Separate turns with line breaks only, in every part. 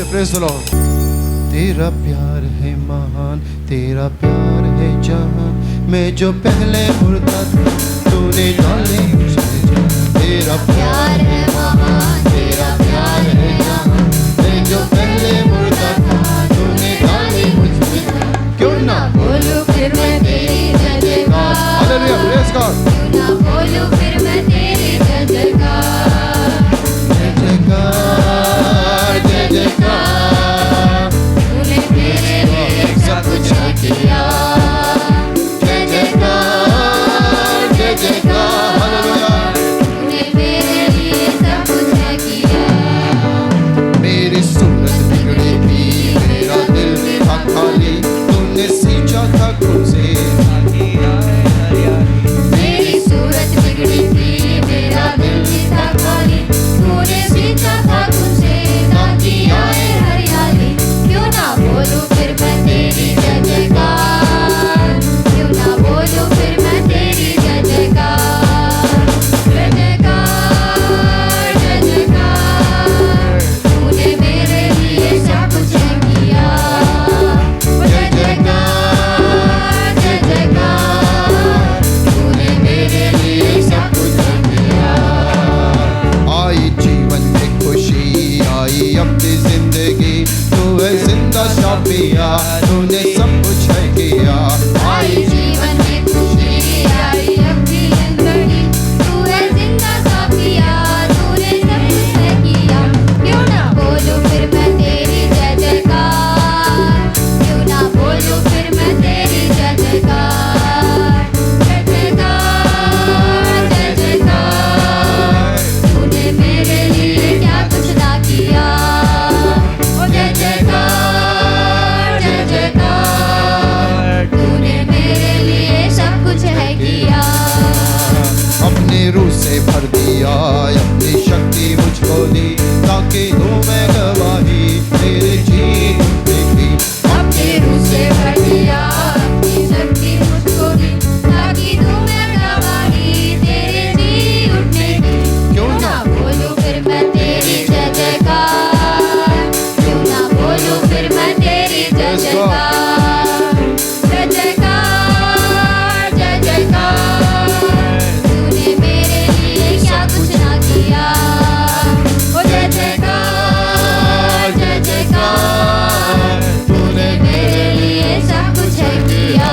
Praise the Lord. तेरा प्यार है महान, तेरा प्यार है जहां, मैं जो पहले मुर्दा था तूने डाली मुझे जान। तेरा प्यार है महान, तेरा प्यार है जहां, मैं जो पहले मुर्दा था तूने डाली मुझे जान। क्यों ना बोलूं फिर मैं तेरी जय जयकार, हालेलुया प्रेज़ गॉड। क्यों ना बोलूं फिर मैं तेरी जय जयकार, जय जयकार जय जयकार, तूने मेरे लिए सब कुछ किया। जय जयकार जय जयकार, हालेलुया, तूने मेरे लिए सब कुछ किया। मेरी सूरत बिगड़ी थी, मेरा दिल था खाली, तूने सींचा था खून से। मेरी सूरत बिगड़ी थी, मेरा दिल था खाली, तूने सींचा था खून से, ताकि आए हरियाली। क्यों ना बोलूं फिर मैं तेरी जय जयकार, क्यों ना बोलूं फिर मैं तेरी जय जयकार, जय जयकार जय जयकार, तूने मेरे लिए सब कुछ किया। जय जयकार जय जयकार, तूने मेरे लिए सब कुछ किया। आई जीवन में खुशी, आई अपनी जिंदगी, तू है जिंदा शाफिया, तूने सब कुछ किया। आई जीवन में खुशी, आई अपनी जिंदगी, तू है जिंदा शाफिया, तूने सब कुछ किया। क्यों ना बोलूं फिर मैं तेरी जय जयकार, क्यों ना बोलूं फिर मैं तेरी जय जयकार, जय जयकार जय जयकार, तूने मेरे लिए क्या कुछ ना किया। जय जयकार जय जयकार, तूने मेरे लिए सब कुछ है किया। अपने रूह से भर दिया, अपनी शक्ति मुझको दी, ताकि दूं मैं गवाही तेरे जी उठने की। अपने रूह से भर दिया, अपनी शक्ति मुझको दी, ताकि दूं मैं गवाही तेरे जी उठने की। क्यों ना बोलूं फिर मैं तेरी जय जयकार, क्यों ना बोलूं फिर मैं तेरी जय जयकार, जय जयकार जय जयकार, तूने मेरे लिए क्या कुछ ना किया। ओ जय जयकार जय जयकार, तूने मेरे लिए सब कुछ किया।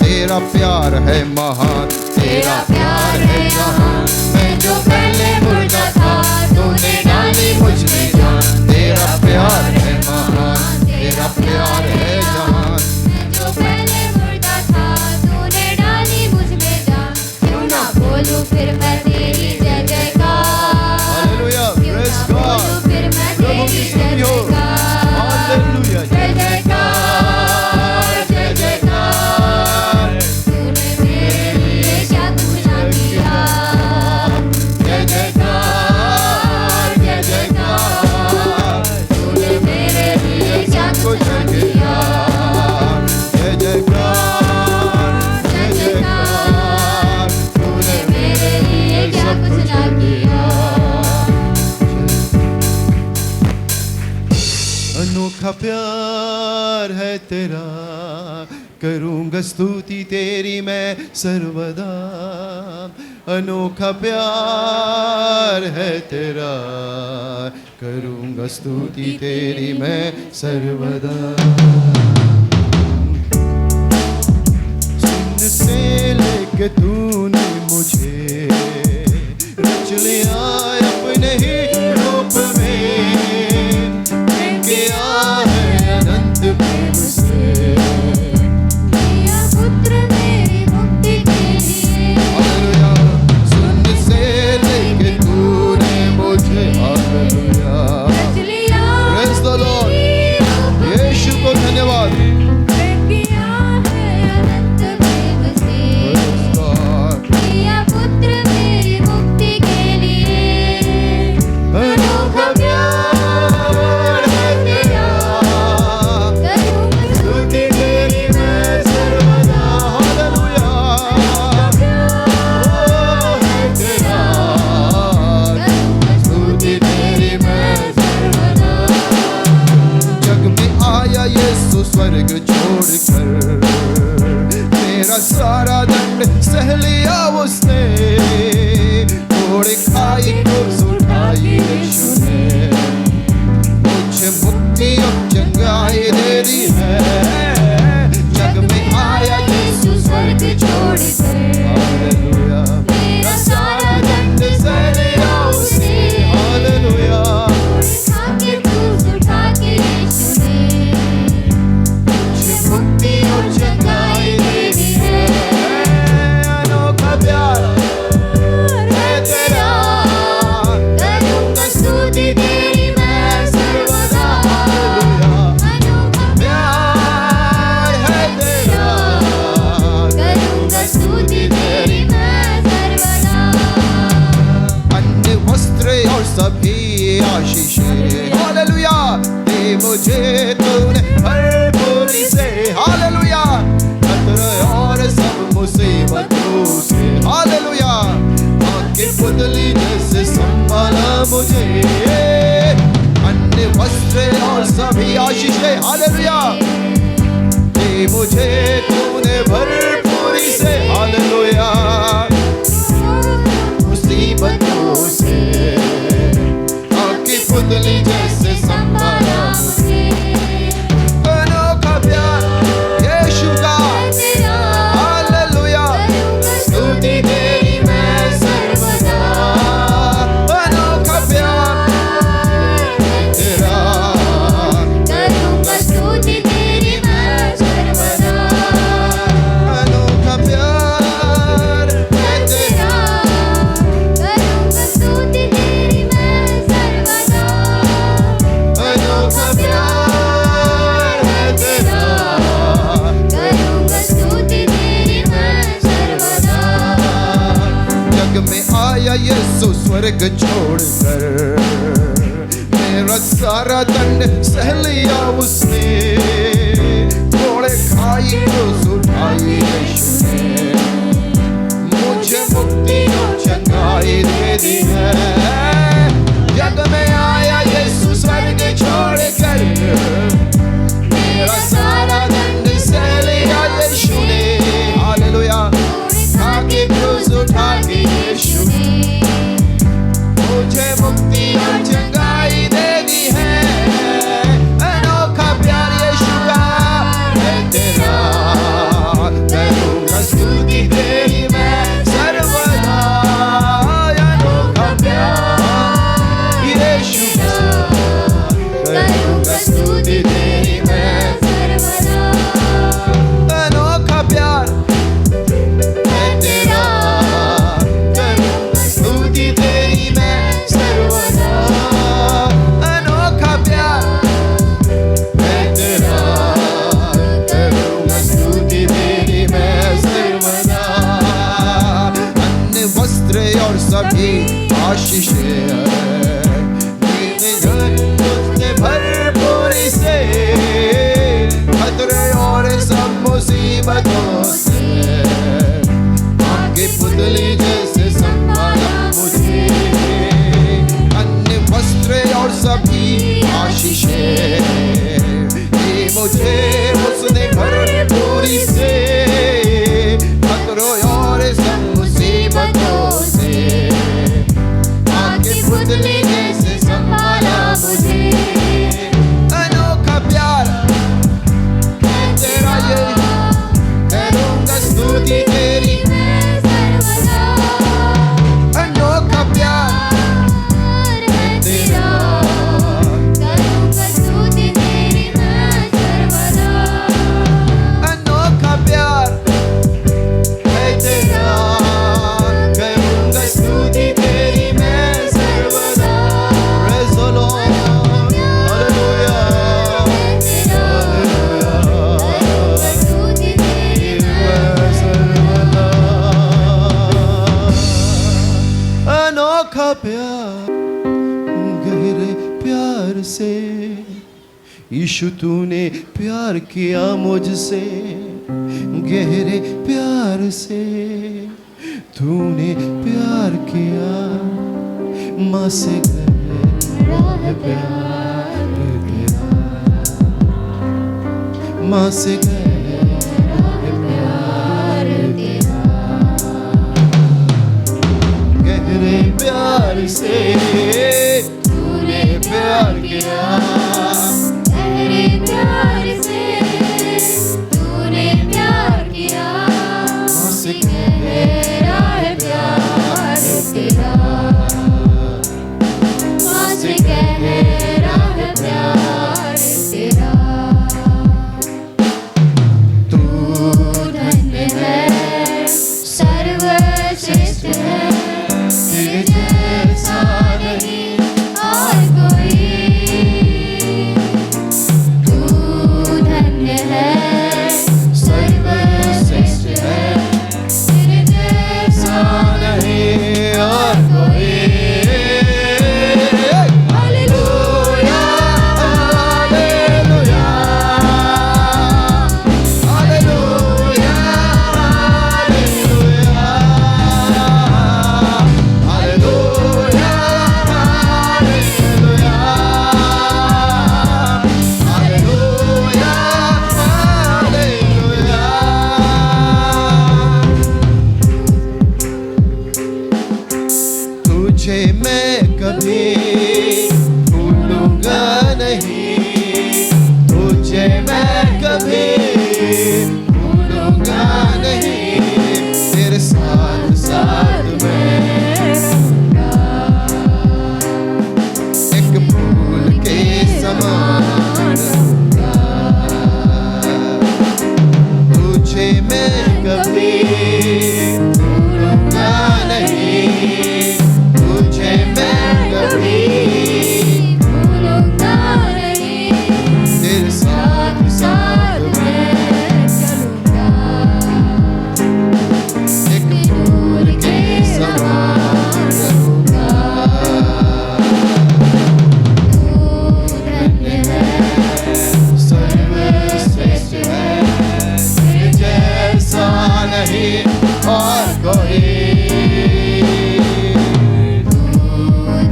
तेरा प्यार है महान, तेरा प्यार है जहां, मैं जो पहले मुर्दा था तूने डाली मुझ में जान। तेरा प्यार है महान, तेरा प्यार है जहां, मैं जो पहले मुर्दा था तूने डाली मुझ में जान। क्यों ना बोलूं फिर मैं तेरी जय जयकार, हालेलुया प्रेज़ गॉड, फिर मैं तेरी जय जयकार, हालेलुया जय जयकार जय जयकार, तूने मेरे लिए क्या कुछ ना किया। जय जयकार जय जयकार, तूने मेरे लिए क्या कुछ ना किया। जय जयकार जय जयकार, तूने मेरे लिए क्या कुछ ना किया। अनोखा प्यार है तेरा, करूँगा स्तुति तेरी मैं सर्वदा। अनोखा प्यार है तेरा, करूँगा स्तुति तेरी मैं सर्वदा। सुन से लेके तूने मुझे रच लिया अपने ही रूप में, किया है अनंत प्रेम से, दिया पुत्र मेरी मुक्ति के लिए। हालेलुया, सुन से लेके तूने मुझे, हालेलुया, रच लिया, प्रेज़ द लॉर्ड, यीशु को धन्यवाद। किया है अनंत प्रेम से,
घोड़े खाई क्रूस उठाई यीशु ने, मुझे मुक्ति और चंगाई दे दी है। जग में आया यीशु स्वर्ग छोड़ कर, हालेलुया, मेरा सारा दंड सह लिया उसने, हालेलुया,
खाके क्रूस उठा के यीशु ने
मुझे मुक्ति और चंगाई दे दी है। अनोखा प्यार है तेरा,
करूँगा स्तुति तेरी मैं सर्वदा। अनोखा
प्यार है तेरा,
करूँगा स्तुति तेरी मैं सर्वदा।
अन्य वस्त्र और सभी आशीषें, हालेलुया, दे मुझे तूने भरपूरी से, हालेलुया, खतरे और सब मुसीबतों से, हालेलुया, आंखें पुतली जैसे संभाला मुझे। अन्य वस्त्र और सभी आशीषें, हालेलुया, दे मुझे तूने भरपूरी से, हालेलुया, मुसीबतों से आंखें पुतली जैसे संभाला मुझे। अनोखा प्यार यीशु का, हालेलुया, स्तुति तेरी मैं सर्वदा। अनोखा प्यार तेरा,
करूँगा स्तुति तेरी मैं सर्वदा।
अनोखा प्यार है तेरा,
करूँगा स्तुति तेरी मैं सर्वदा।
अनोखा प्यार है तेरा,
करूँगा स्तुति तेरी मैं सर्वदा।
जग में आया यीशु स्वर्ग छोड़कर, मेरा सारा दंड सह लिया उसने, घोड़े खाई क्रूस उठाई यीशु ने, मुझे मुक्ति और चंगाई दे दी है। जग में आया यीशु स्वर्ग छोड़कर, मेरा सारा दंड सह लिया यीशु ने, हालेलुया, खाके क्रूस उठा के यीशु ने मुझे मुक्ति और चंगाई दे दी है। अनोखा प्यार यीशु का है तेरा, करूँगा स्तुति तेरी मैं सर्वदा। अनोखा प्यार यीशु का,
करूँगा स्तुति तेरी मैं सर्वदा।
अनोखा प्यार है तेरा, करूँगा स्तुति तेरी मैं सर्वदा। अनोखा प्यार है तेरा, करूँगा स्तुति तेरी मैं सर्वदा। अन्य वस्त्र और सभी आशीषें तुझने भरपूरी से, खतरे और सब मुसीबतों से आंखें पुतली जैसे संभाला मुझे। अन्य वस्त्र और सभी आशीषें ये मुझे उसने भरपूरी से, खतरों और सब मुसीबतों से आंखें पुतली जैसे संभाला मुझे। अनोखा प्यार है तेरा, ये करूँगा स्तुति तेरी
मैं सर्वदा।
अनोखा प्यार
है तेरा, करूँगा स्तुति तेरी मैं सर्वदा।
अनोखा प्यार है तेरा, करूँगा स्तुति तेरी मैं सर्वदा। Praise the Lord, हालेलुया,
करूँगा स्तुति तेरी मैं
सर्वदा। अनोखा प्यार गहरे प्यार से, यीशु तूने प्यार किया मुझसे, गहरे प्यार से तूने प्यार किया, माँ से गहरा है प्यार तेरा, माँ से गहरा है प्यार तेरा, गहरे प्यार प्यार से तूने प्यार किया,
गहरे प्यार से तूने प्यार किया,
मुझसे
गहरा है प्यार तेरा, मुझसे गहरा है प्यार तेरा। तू धन्य है, सर्वश्रेष्ठ है, तेरे जैसा नहीं और कोई। तू धन्य है, सर्वश्रेष्ठ है, तेरे जैसा
नहीं और कोई।
Hallelujah,
hallelujah, hallelujah, hallelujah, hallelujah, hallelujah, hallelujah, hallelujah. तुझे मैं कभी भूलूंगा नहीं, तुझे मैं कभी भूलूंगा नहीं, तेरे साथ साथ मैं एक फूल के समान रहूंगा। तुझे मैं कभी भूलूंगा नहीं, तुझे मैं कभी
भूलूंगा नहीं,
तेरे साथ साथ
मैं चलूंगा,
एक फूल के समान रहूंगा।
तू धन्य है,
सर्वश्रेष्ठ है, तेरे जैसा नहीं और कोई।
तू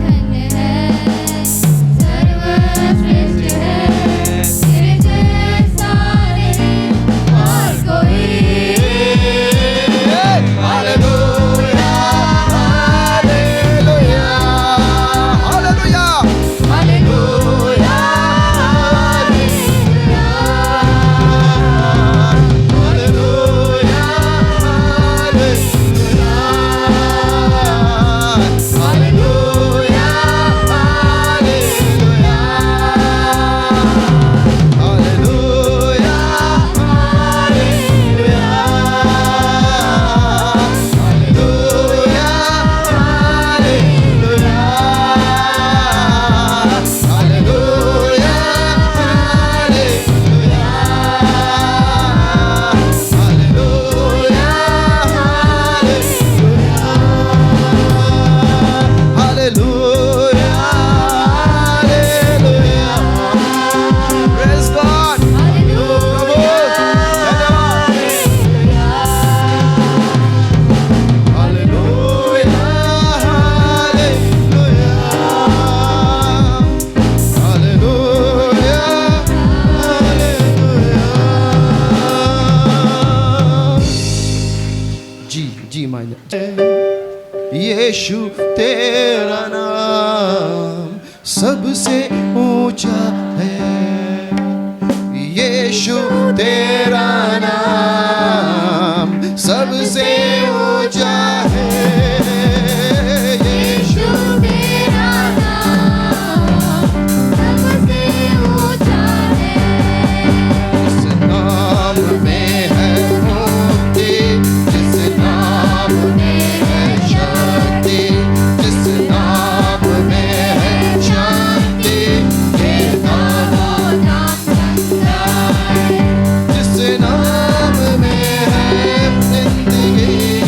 धन्य है, सर्वश्रेष्ठ है, तेरे जैसा नहीं और कोई।
Hallelujah, hallelujah, hallelujah,
hallelujah,
hallelujah, hallelujah, hallelujah, hallelujah, hallelujah, hallelujah, hallelujah, hallelujah, hallelujah. Praise God. Hallelujah, hallelujah, hallelujah. जी माइने यीशु तेरा नाम सबसे ऊंचा है, यीशु तेरा नाम सबसे ऊंचा है, यीशु
तेरा नाम सबसे ऊंचा है।
जिस नाम में है मुक्ति, जिस नाम में है शक्ति, जिस नाम में है शांति, ये नाम जिस नाम में है जिंदगी,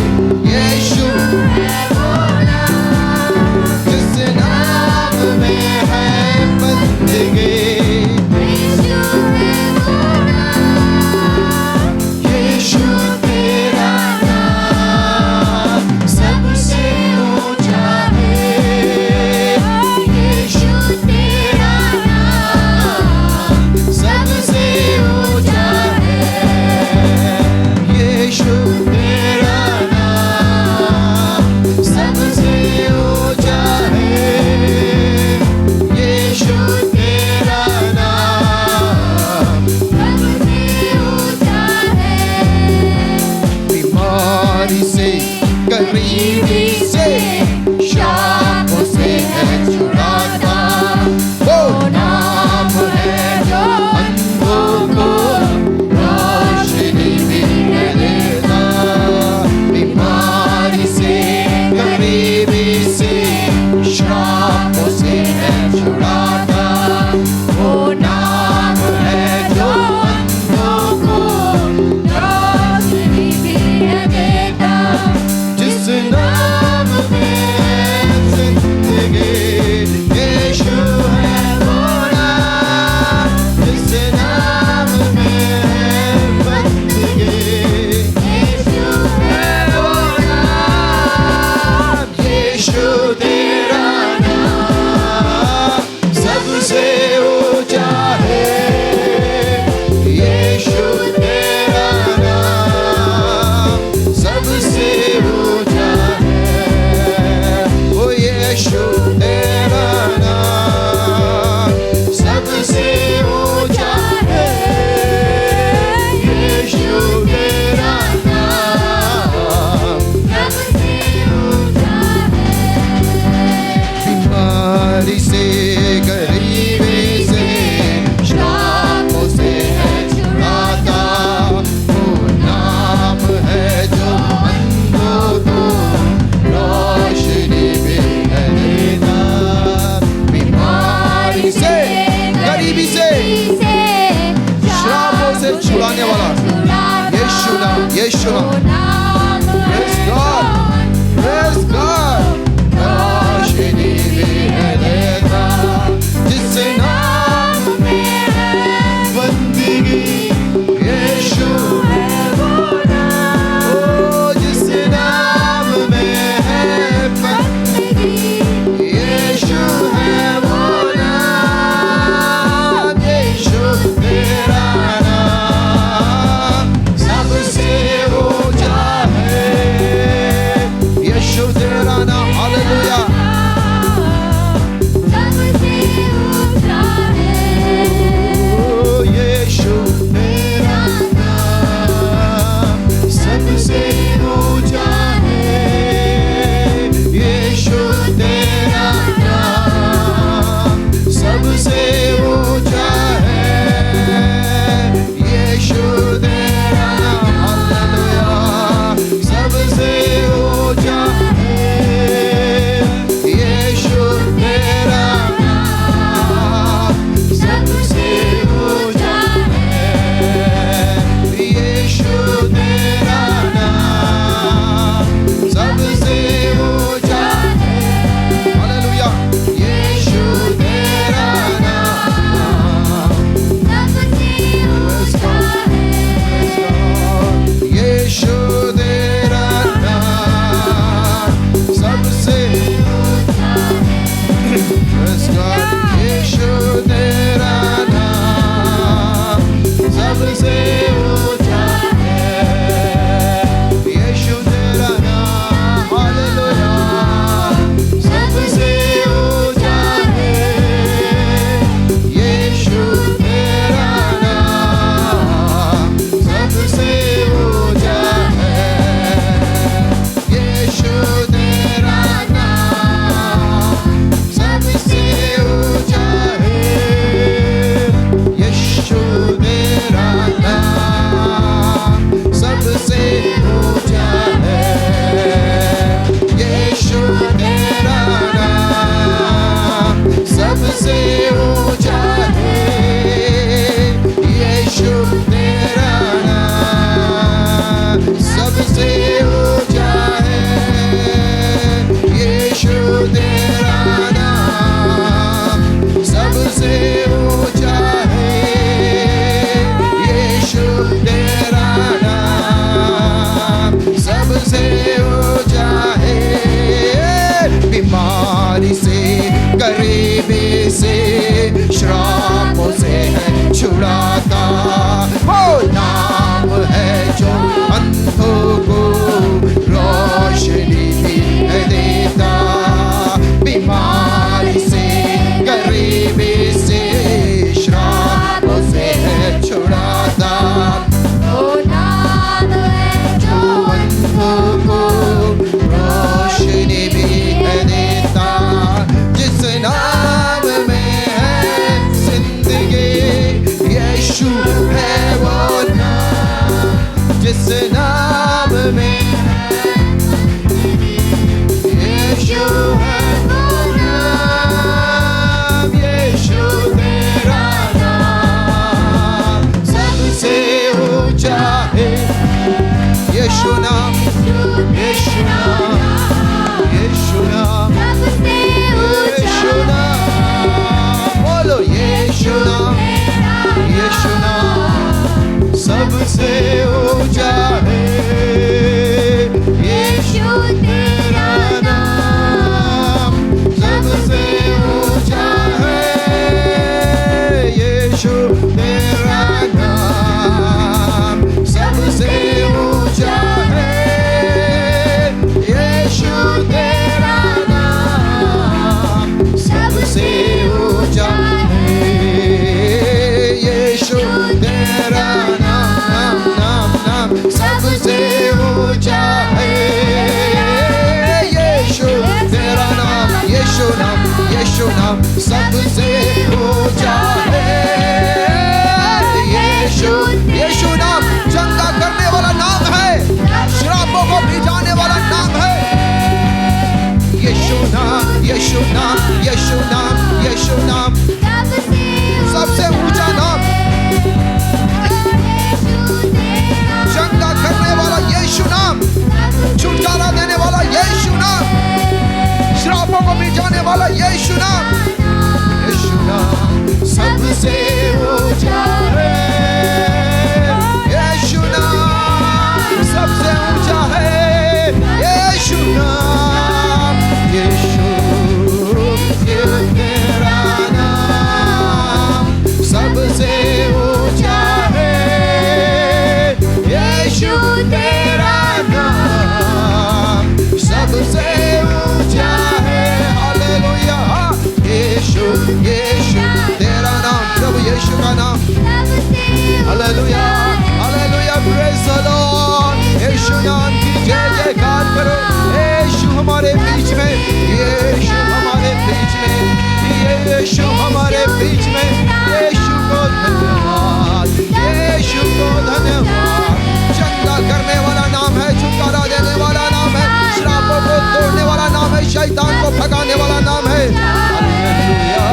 तेरा नाम, हालेलुया।
सबसे ऊंचा है
यीशु तेरा नाम सबसे ऊंचा है, यीशु तेरा नाम सबसे ऊंचा है, यीशु तेरा नाम, हालेलुया, सबसे ऊंचा है, यीशु तेरा नाम सबसे ऊंचा है, यीशु तेरा नाम सबसे ऊंचा है, हालेलुया, यीशु तेरा नाम
सबसे ऊंचा है
यीशु तेरा नाम सबसे Yes, God, यीशु तेरा नाम सबसे ऊंचा है, यीशु तेरा नाम, हालेलुया, सबसे ऊंचा है, यीशु तेरा नाम सबसे ऊंचा है, यीशु तेरा नाम सबसे ऊंचा है, यीशु तेरा नाम सबसे ऊंचा है, यीशु तेरा नाम सबसे ऊंचा है, यीशु तेरा नाम सबसे ऊंचा है, यीशु तेरा नाम सबसे ऊंचा है, यीशु तेरा नाम सबसे ऊंचा है, बीमारी से, गरीबी से, श्रापों से है छुड़ाता, वो नाम है जो अंधों को रोशनी भी देता, बीमारी से, गरीबी से, श्रापों से है छुड़ाता,
वो नाम है जो
अंधों को रोशनी भी देता, जिस नाम में है जिंदगी, यीशु है वो नाम, जिस नाम में यीशु है वो नाम, यीशु तेरा नाम सबसे ऊंचा है, यीशु नाम, यीशु नाम, यीशु नाम,
सबसे
यीशु
ऊंचा
नाम, बोलो यीशु नाम, यीशु नाम सबसे ऊंचा है, यीशु तेरा नाम सबसे ऊंचा है, यीशु तेरा नाम सबसे ऊंचा है, यीशु तेरा नाम सबसे ऊंचा है, यीशु तेरा नाम, नाम, नाम सबसे ऊंचा है, यीशु तेरा नाम, यीशु नाम, यीशु नाम सबसे ऊंचा है, यीशु, यीशु नाम चंगा करने वाला नाम है, श्रापों को भिजाने वाला नाम है, यीशु नाम, यीशु नाम, यीशु नाम, यीशु नाम सबसे ऊंचा नाम, चंगा करने वाला यीशु नाम, छुटकारा देने वाला यीशु नाम, श्रापों को मिटाने वाला यीशु नाम, यीशु नाम सबसे ऊंचा है, यीशु नाम सबसे ऊंचा है, यीशु नाम, यीशु तेरा नाम सबसे ऊंचा है, यीशु तेरा नाम सबसे यीशु हमारे बीच में, यीशु हमारे बीच में। यीशु को धन्यवाद, यीशु को धन्यवाद। चंगा करने वाला नाम है, छुटकारा देने वाला नाम है, श्रापों को तोड़ने वाला नाम है, शैतान को भगाने वाला नाम है। हालेलुया।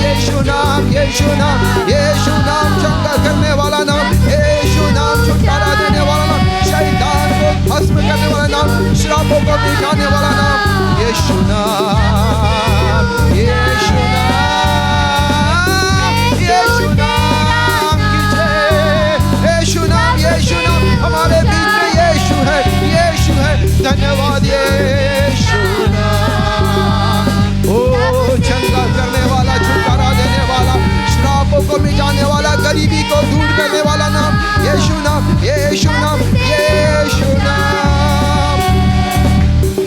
यीशु नाम, यीशु नाम, यीशु नाम चंगा करने वाला नाम, यीशु नाम छुटकारा देने वाला नाम, शैतान को भस्म करने वाला नाम, श्रापों को मिटाने वाला नाम। यीशु नाम, यीशु नाम, यीशु नाम की जय। यीशु नाम, यीशु नाम हमारे बीच में यीशु है, यीशु है। धन्यवाद यीशु नाम। ओ चंगा करने वाला, छुटकारा देने वाला, श्रापों को मिटाने वाला, गरीबी को दूर करने वाला नाम, यीशु नाम, यीशु नाम, यीशु नाम।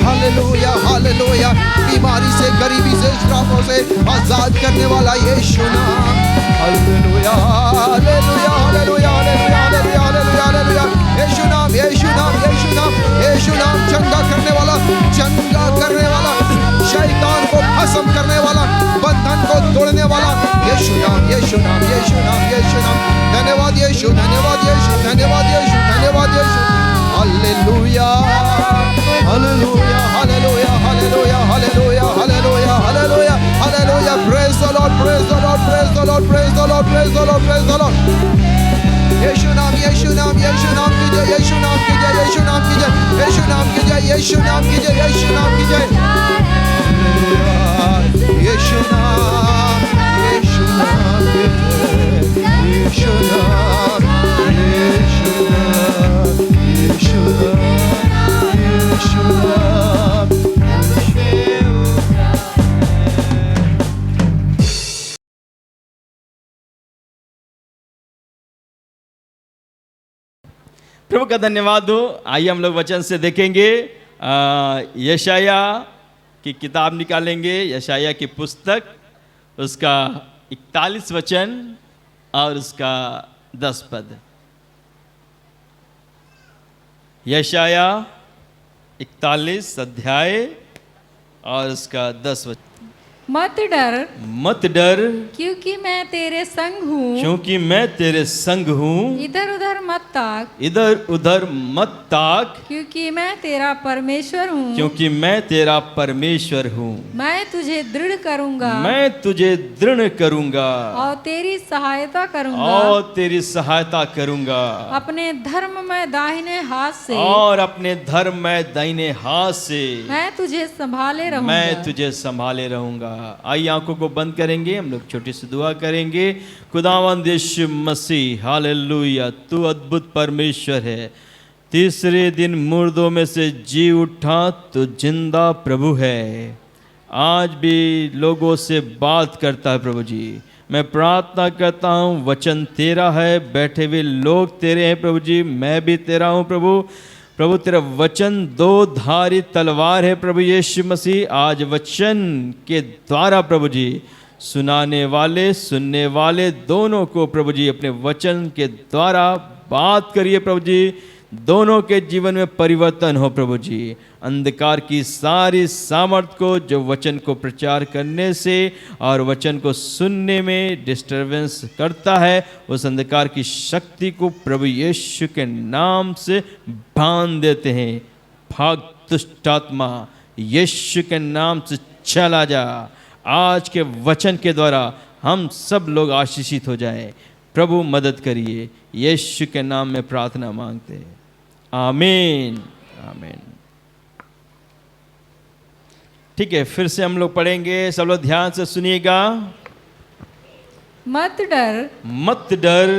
Hallelujah, hallelujah. बीमारी से, गरीबी से, श्रापों से आजाद करने वाला यीशु नाम। Hallelujah, hallelujah, hallelujah, hallelujah, hallelujah, hallelujah, hallelujah. यीशु नाम, यीशु नाम, यीशु नाम, यीशु नाम चंगा करने वाला, चंगा करने वाला, शैतान को भस्म करने वाला, बंधन को तोड़ने वाला, यीशु नाम, यीशु नाम, यीशु नाम, यीशु नाम। धन्यवाद यीशु, धन्यवाद यीशु, धन्यवाद यीशु, धन्यवाद यीशु। Hallelujah, hallelujah, hallelujah, hallelujah, hallelujah, hallelujah, hallelujah, hallelujah. Praise the lord, praise the lord, praise the lord, praise the lord, praise the lord, praise the lord. यीशु नाम, यीशु नाम, यीशु नाम की जय, यीशु नाम की जय, यीशु नाम की जय, यीशु नाम की जय, यीशु नाम की जय, यीशु नाम की जय। यीशु नाम, यीशु नाम की जय, यीशु नाम, यीशु नाम, यीशु नाम, यीशु नाम।
प्रभु का धन्यवाद हो। आइए हम लोग वचन से देखेंगे। यशाया की किताब निकालेंगे, यशाया की पुस्तक, उसका 41 वचन और उसका 10 पद। यशाया 41 अध्याय और उसका 10 वचन।
मत डर,
मत डर,
क्योंकि मैं तेरे संग हूँ।
क्योंकि मैं तेरे संग हूँ।
इधर उधर मत ताक,
इधर उधर मत ताक,
क्योंकि मैं तेरा परमेश्वर हूँ।
क्योंकि मैं तेरा परमेश्वर हूँ।
मैं तुझे दृढ़ करूँगा,
मैं तुझे दृढ़ करूँगा
और तेरी सहायता करूँगा,
और तेरी सहायता करूँगा,
अपने धर्म में दाहिने हाथ से,
और अपने धर्म में दाहिने हाथ से
मैं तुझे संभाले रहूँगा।
मैं तुझे संभाले रहूँगा। आइए आंखों को बंद करेंगे, हम लोग छोटी सी दुआ करेंगे। खुदावंद यीशु मसीह, हालेलुया, तू अद्भुत परमेश्वर है। तीसरे दिन मुर्दों में से जी उठा तो जिंदा प्रभु है। आज भी लोगों से बात करता है प्रभु जी। मैं प्रार्थना करता हूँ, वचन तेरा है, बैठे हुए लोग तेरे हैं प्रभु जी, मैं भी तेरा हूँ प्रभु। प्रभु तेरा वचन दो धारी तलवार है प्रभु यीशु मसीह। आज वचन के द्वारा प्रभु जी सुनाने वाले, सुनने वाले दोनों को प्रभु जी अपने वचन के द्वारा बात करिए प्रभु जी। दोनों के जीवन में परिवर्तन हो प्रभु जी। अंधकार की सारी सामर्थ को जो वचन को प्रचार करने से और वचन को सुनने में डिस्टर्बेंस करता है, उस अंधकार की शक्ति को प्रभु यीशु के नाम से बांध देते हैं। भाग दुष्ट आत्मा, यीशु के नाम से चला जा। आज के वचन के द्वारा हम सब लोग आशीषित हो जाएं। प्रभु मदद करिए, यीशु के नाम में प्रार्थना मांगते हैं, आमीन, आमीन। ठीक है, फिर से हम लोग पढ़ेंगे, सब लोग ध्यान से सुनिएगा।
मत डर,
मत डर,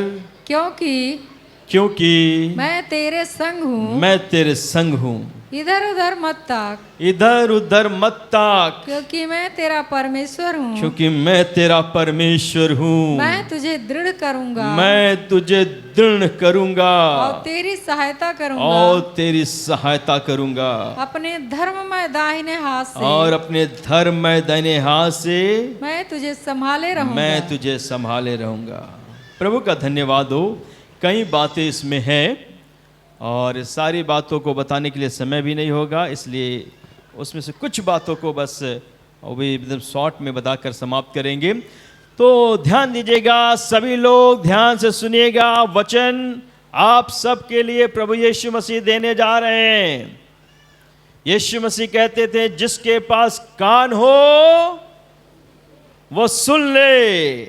क्योंकि
मैं तेरे संग हूँ।
मैं तेरे संग हूँ।
इधर उधर मत ताक,
इधर उधर मत ताक,
क्योंकि मैं तेरा परमेश्वर हूँ।
क्योंकि मैं तेरा परमेश्वर हूँ।
मैं तुझे दृढ़ करूँगा,
मैं तुझे दृढ़ करूँगा
और तेरी सहायता करूँगा,
और तेरी सहायता करूँगा,
अपने धर्म में दाहिने हाथ से,
और अपने धर्म में दाहिने हाथ से
मैं तुझे संभाले रहूँगा।
मैं तुझे संभाले रहूँगा। प्रभु का धन्यवाद हो। कई बातें इसमें हैं और सारी बातों को बताने के लिए समय भी नहीं होगा, इसलिए उसमें से कुछ बातों को बस अभी एकदम शॉर्ट में बताकर समाप्त करेंगे। तो ध्यान दीजिएगा, सभी लोग ध्यान से सुनिएगा। वचन आप सबके लिए प्रभु यीशु मसीह देने जा रहे हैं। यीशु मसीह कहते थे, जिसके पास कान हो वो सुन ले।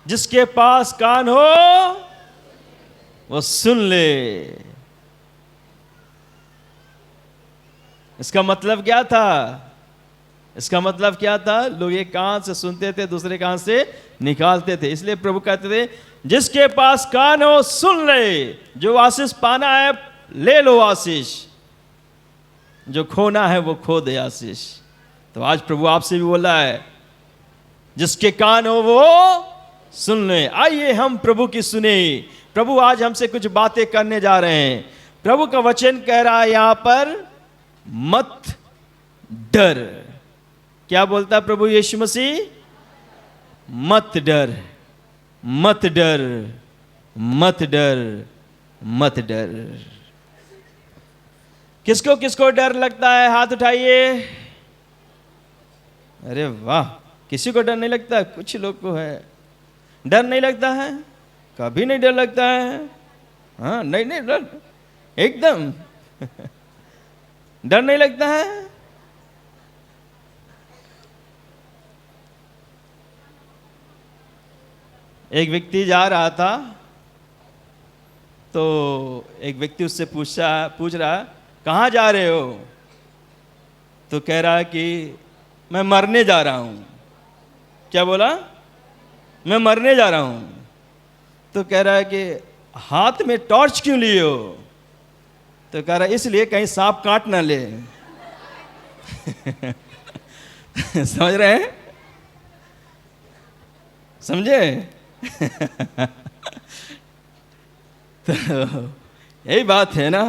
जिसके पास कान हो वो सुन ले। इसका मतलब क्या था? इसका मतलब क्या था? लोग एक कान से सुनते थे, दूसरे कान से निकालते थे। इसलिए प्रभु कहते थे, जिसके पास कान हो सुन ले। जो आशीष पाना है ले लो आशीष, जो खोना है वो खो दे आशीष। तो आज प्रभु आपसे भी बोला है, जिसके कान हो वो सुन ले। आइए हम प्रभु की सुने। प्रभु आज हमसे कुछ बातें करने जा रहे हैं। प्रभु का वचन कह रहा है यहां पर, मत डर। क्या बोलता है प्रभु यीशु मसीह? मत डर, मत डर, मत डर, मत डर। किसको किसको डर लगता है? हाथ उठाइए। अरे वाह, किसी को डर नहीं लगता? कुछ लोग को है। डर नहीं लगता है? कभी नहीं डर लगता है? हाँ, नहीं नहीं डर एकदम डर नहीं लगता है? एक व्यक्ति जा रहा था, तो एक व्यक्ति उससे पूछ रहा, कहाँ जा रहे हो? तो कह रहा है कि मैं मरने जा रहा हूं। क्या बोला? मैं मरने जा रहा हूं। तो कह रहा है कि हाथ में टॉर्च क्यों लिए हो? तो कह रहा है इसलिए कहीं सांप काट ना ले। समझ रहे हैं? समझे? तो यही बात है ना।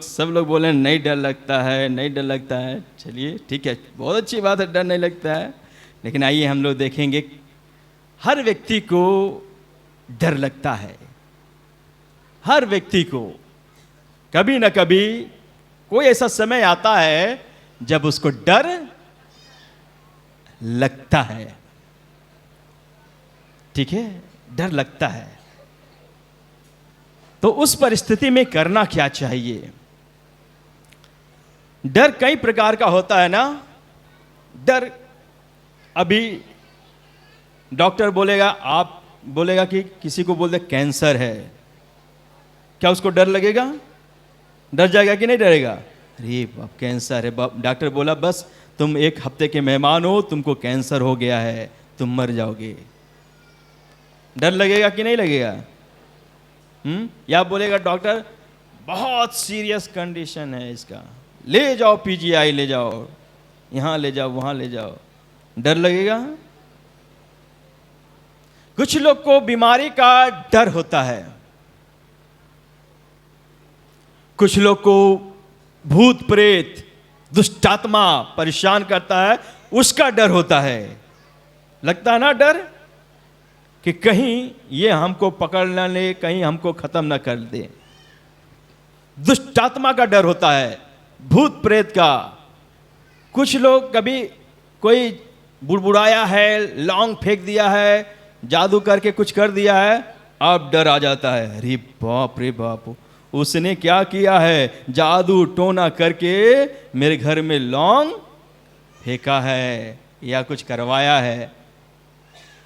सब लोग बोले नहीं डर लगता है, नहीं डर लगता है। चलिए ठीक है, बहुत अच्छी बात है, डर नहीं लगता है। लेकिन आइए हम लोग देखेंगे, हर व्यक्ति को डर लगता है। हर व्यक्ति को कभी ना कभी कोई ऐसा समय आता है जब उसको डर लगता है। ठीक है, डर लगता है। तो उस परिस्थिति में करना क्या चाहिए? डर कई प्रकार का होता है ना। डर, अभी डॉक्टर बोलेगा कि किसी को बोल दे कैंसर है, क्या उसको डर लगेगा? डर जाएगा कि नहीं डरेगा? अरे बाप, कैंसर है बाप, डॉक्टर बोला बस तुम 1 हफ्ते के मेहमान हो, तुमको कैंसर हो गया है, तुम मर जाओगे। डर लगेगा कि नहीं लगेगा? या बोलेगा डॉक्टर बहुत सीरियस कंडीशन है इसका, ले जाओ पीजीआई ले जाओ, यहां ले जाओ वहां ले जाओ। डर लगेगा? कुछ लोग को बीमारी का डर होता है। कुछ लोग को भूत प्रेत दुष्टात्मा परेशान करता है, उसका डर होता है। लगता है ना डर कि कहीं ये हमको पकड़ ना ले, कहीं हमको खत्म ना कर दे। दुष्टात्मा का डर होता है, भूत प्रेत का। कुछ लोग कभी कोई बुड़बुड़ाया है, लौंग फेंक दिया है, जादू करके कुछ कर दिया है, अब डर आ जाता है। अरे बाप रे बाप, उसने क्या किया है? जादू टोना करके मेरे घर में लौंग फेंका है या कुछ करवाया है।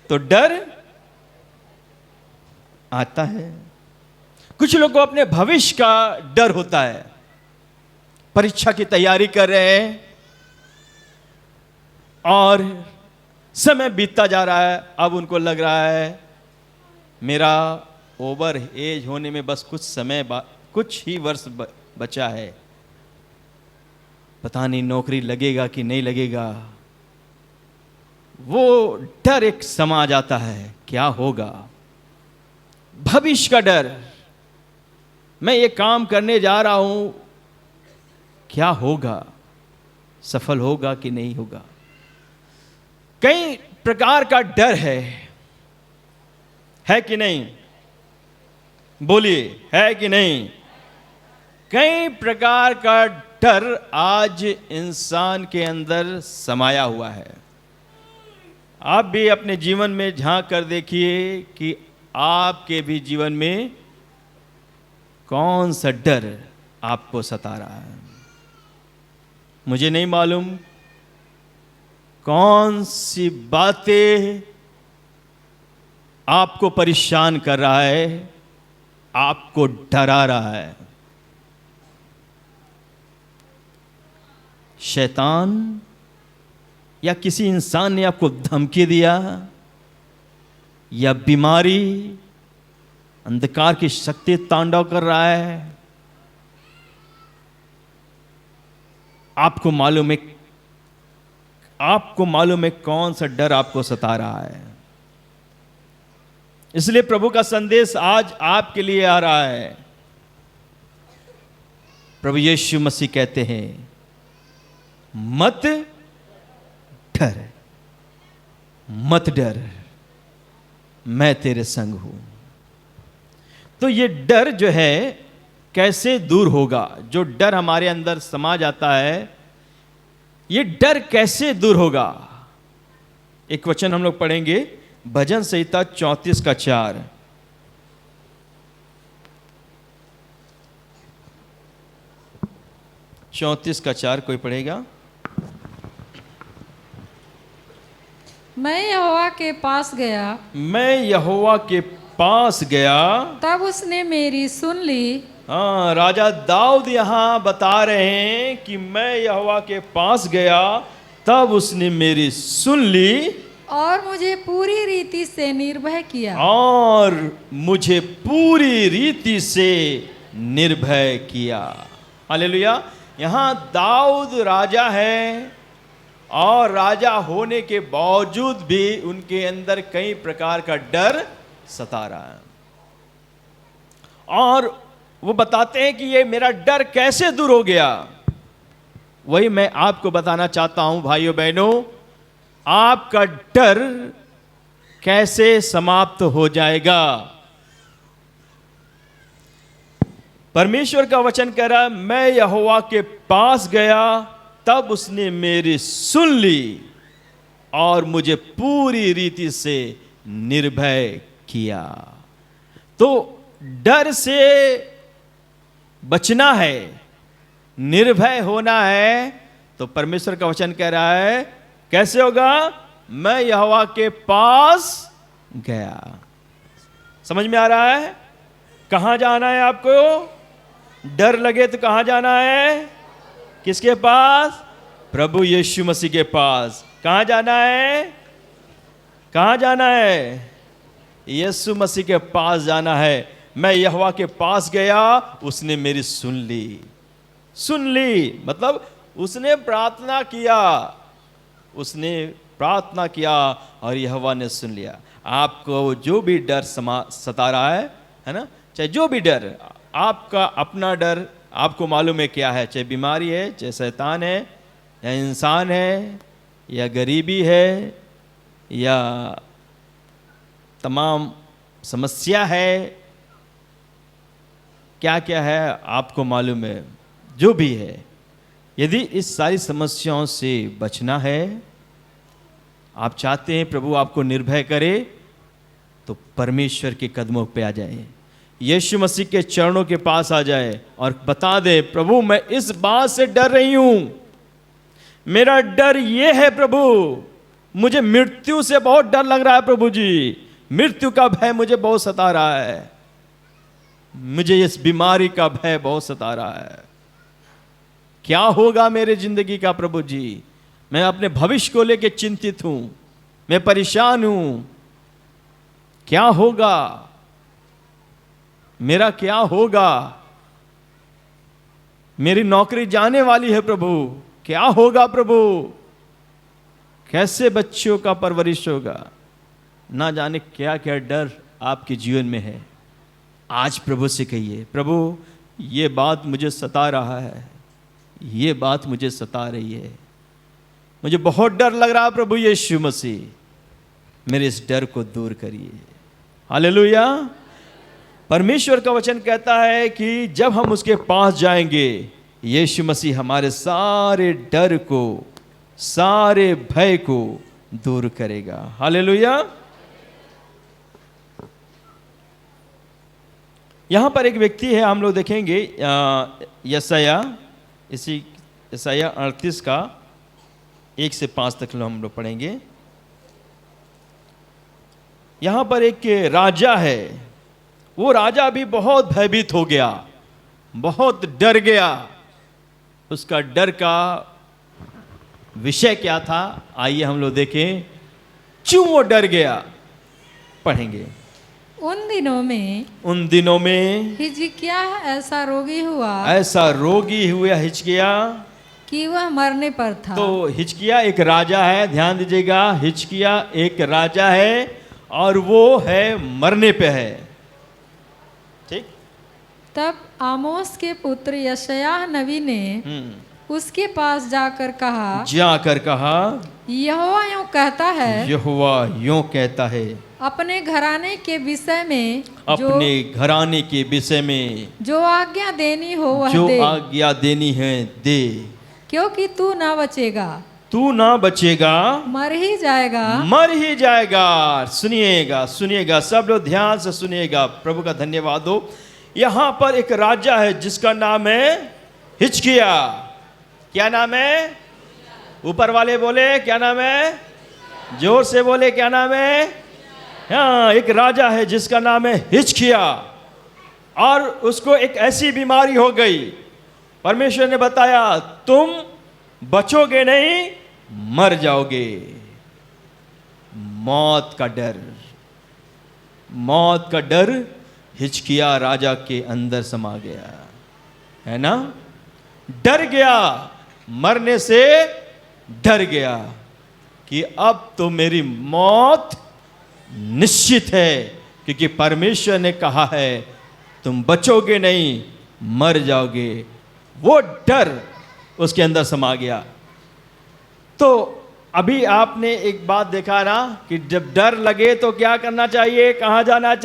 तो डर आता है। कुछ लोगों को अपने भविष्य का डर होता है। परीक्षा की तैयारी कर रहे हैं और समय बीतता जा रहा है, अब उनको लग रहा है मेरा ओवर एज होने में बस कुछ ही वर्ष बचा है, पता नहीं नौकरी लगेगा कि नहीं लगेगा। वो डर एक समा जाता है, क्या होगा? भविष्य का डर, मैं ये काम करने जा रहा हूं, क्या होगा? सफल होगा कि नहीं होगा? कई प्रकार का डर है कि नहीं? बोलिए, है कि नहीं? कई प्रकार का डर आज इंसान के अंदर समाया हुआ है। आप भी अपने जीवन में झांक कर देखिए कि आपके भी जीवन में कौन सा डर आपको सता रहा है। मुझे नहीं मालूम कौन सी बातें आपको परेशान कर रहा है, आपको डरा रहा है। शैतान या किसी इंसान ने आपको धमकी दिया, या बीमारी, अंधकार की शक्ति तांडव कर रहा है। आपको मालूम है कौन सा डर आपको सता रहा है। इसलिए प्रभु का संदेश आज आपके लिए आ रहा है। प्रभु यीशु मसीह कहते हैं, मत डर, मत डर, मैं तेरे संग हूं। तो ये डर जो है कैसे दूर होगा? जो डर हमारे अंदर समा जाता है, ये डर कैसे दूर होगा? एक वचन हम लोग पढ़ेंगे, भजन संहिता 34 का 4। चौंतीस का 4 कोई पढ़ेगा?
मैं यहोवा के पास गया,
मैं यहोवा के पास गया,
तब उसने मेरी सुन ली।
हाँ, राजा दाऊद यहां बता रहे हैं कि मैं यहोवा के पास गया, तब उसने मेरी सुन ली
और मुझे पूरी रीति से निर्भय किया।
और मुझे पूरी रीति से निर्भय किया। हालेलुया। यहाँ दाऊद राजा है, और राजा होने के बावजूद भी उनके अंदर कई प्रकार का डर सता रहा है। और वो बताते हैं कि ये मेरा डर कैसे दूर हो गया। वही मैं आपको बताना चाहता हूं भाइयों बहनों, आपका डर कैसे समाप्त हो जाएगा। परमेश्वर का वचन कह रहा है, मैं यहोवा के पास गया, तब उसने मेरी सुन ली और मुझे पूरी रीति से निर्भय किया। तो डर से बचना है, निर्भय होना है, तो परमेश्वर का वचन कह रहा है कैसे होगा? मैं यहोवा के पास गया। समझ में आ रहा है? कहां जाना है आपको? डर लगे तो कहां जाना है? किसके पास? प्रभु यीशु मसीह के पास। कहां जाना है? कहां जाना है? यीशु मसीह के पास जाना है। मैं यहोवा के पास गया, उसने मेरी सुन ली। सुन ली मतलब उसने प्रार्थना किया, उसने प्रार्थना किया और यहोवा ने सुन लिया। आपको जो भी डर सता रहा है ना, चाहे जो भी डर, आपका अपना डर आपको मालूम है क्या है, चाहे बीमारी है, चाहे शैतान है, या इंसान है, या गरीबी है, या तमाम समस्या है, क्या क्या है आपको मालूम है। जो भी है, यदि इस सारी समस्याओं से बचना है, आप चाहते हैं प्रभु आपको निर्भय करे, तो परमेश्वर के कदमों पे आ जाए, यीशु मसीह के चरणों के पास आ जाए और बता दे, प्रभु मैं इस बात से डर रही हूं, मेरा डर ये है प्रभु, मुझे मृत्यु से बहुत डर लग रहा है प्रभु जी, मृत्यु का भय मुझे बहुत सता रहा है, मुझे इस बीमारी का भय बहुत सता रहा है, क्या होगा मेरे जिंदगी का प्रभु जी, मैं अपने भविष्य को लेकर चिंतित हूं, मैं परेशान हूं, क्या होगा, मेरा क्या होगा, मेरी नौकरी जाने वाली है प्रभु, क्या होगा प्रभु, कैसे बच्चों का परवरिश होगा, ना जाने क्या क्या डर आपके जीवन में है। आज प्रभु से कहिए, प्रभु ये बात मुझे सता रहा है, ये बात मुझे सता रही है, मुझे बहुत डर लग रहा है प्रभु यीशु मसीह, मेरे इस डर को दूर करिए। हालेलुया। परमेश्वर का वचन कहता है कि जब हम उसके पास जाएंगे यीशु मसीह हमारे सारे डर को, सारे भय को दूर करेगा। हालेलुया। यहां पर एक व्यक्ति है, हम लोग देखेंगे यशाया, इसी यशाया 38 का 1 से 5 तक हम लोग पढ़ेंगे। यहां पर एक राजा है, वो राजा भी बहुत भयभीत हो गया, बहुत डर गया। उसका डर का विषय क्या था, आइए हम लोग देखें क्यों वो डर गया। पढ़ेंगे।
उन दिनों में हिजकिय्याह ऐसा रोगी हुआ हिजकिय्याह
कि
वह मरने पर था।
तो हिजकिय्याह एक राजा है, ध्यान दीजिएगा, हिजकिय्याह एक राजा है और वो है मरने पे है। ठीक।
तब आमोस के पुत्र यशायाह नबी ने उसके पास जाकर कहा, यहोवा यूं कहता है,
यहोवा यूं कहता है,
अपने घराने के विषय में, जो आज्ञा देनी हो वह दे,
आज्ञा देनी है दे,
क्योंकि तू ना बचेगा, मर ही जाएगा। सुनिएगा सब लोग ध्यान से सुनिएगा, प्रभु का धन्यवाद हो। यहाँ पर एक राजा है जिसका नाम है हिजकिय्याह। क्या नाम है? ऊपर वाले बोले क्या नाम है, जोर से बोले क्या नाम है। हाँ, एक राजा है जिसका नाम है हिजकिय्याह, और उसको एक ऐसी बीमारी हो गई। परमेश्वर ने बताया तुम बचोगे नहीं, मर जाओगे। मौत का डर हिजकिय्याह राजा के अंदर समा गया, है ना। डर गया, मरने से डर गया कि अब तो मेरी मौत निश्चित है, क्योंकि परमेश्वर ने कहा है तुम बचोगे नहीं, मर जाओगे। वो डर उसके अंदर समा गया। तो अभी आपने एक बात देखा ना कि जब डर लगे तो क्या करना चाहिए, कहां जाना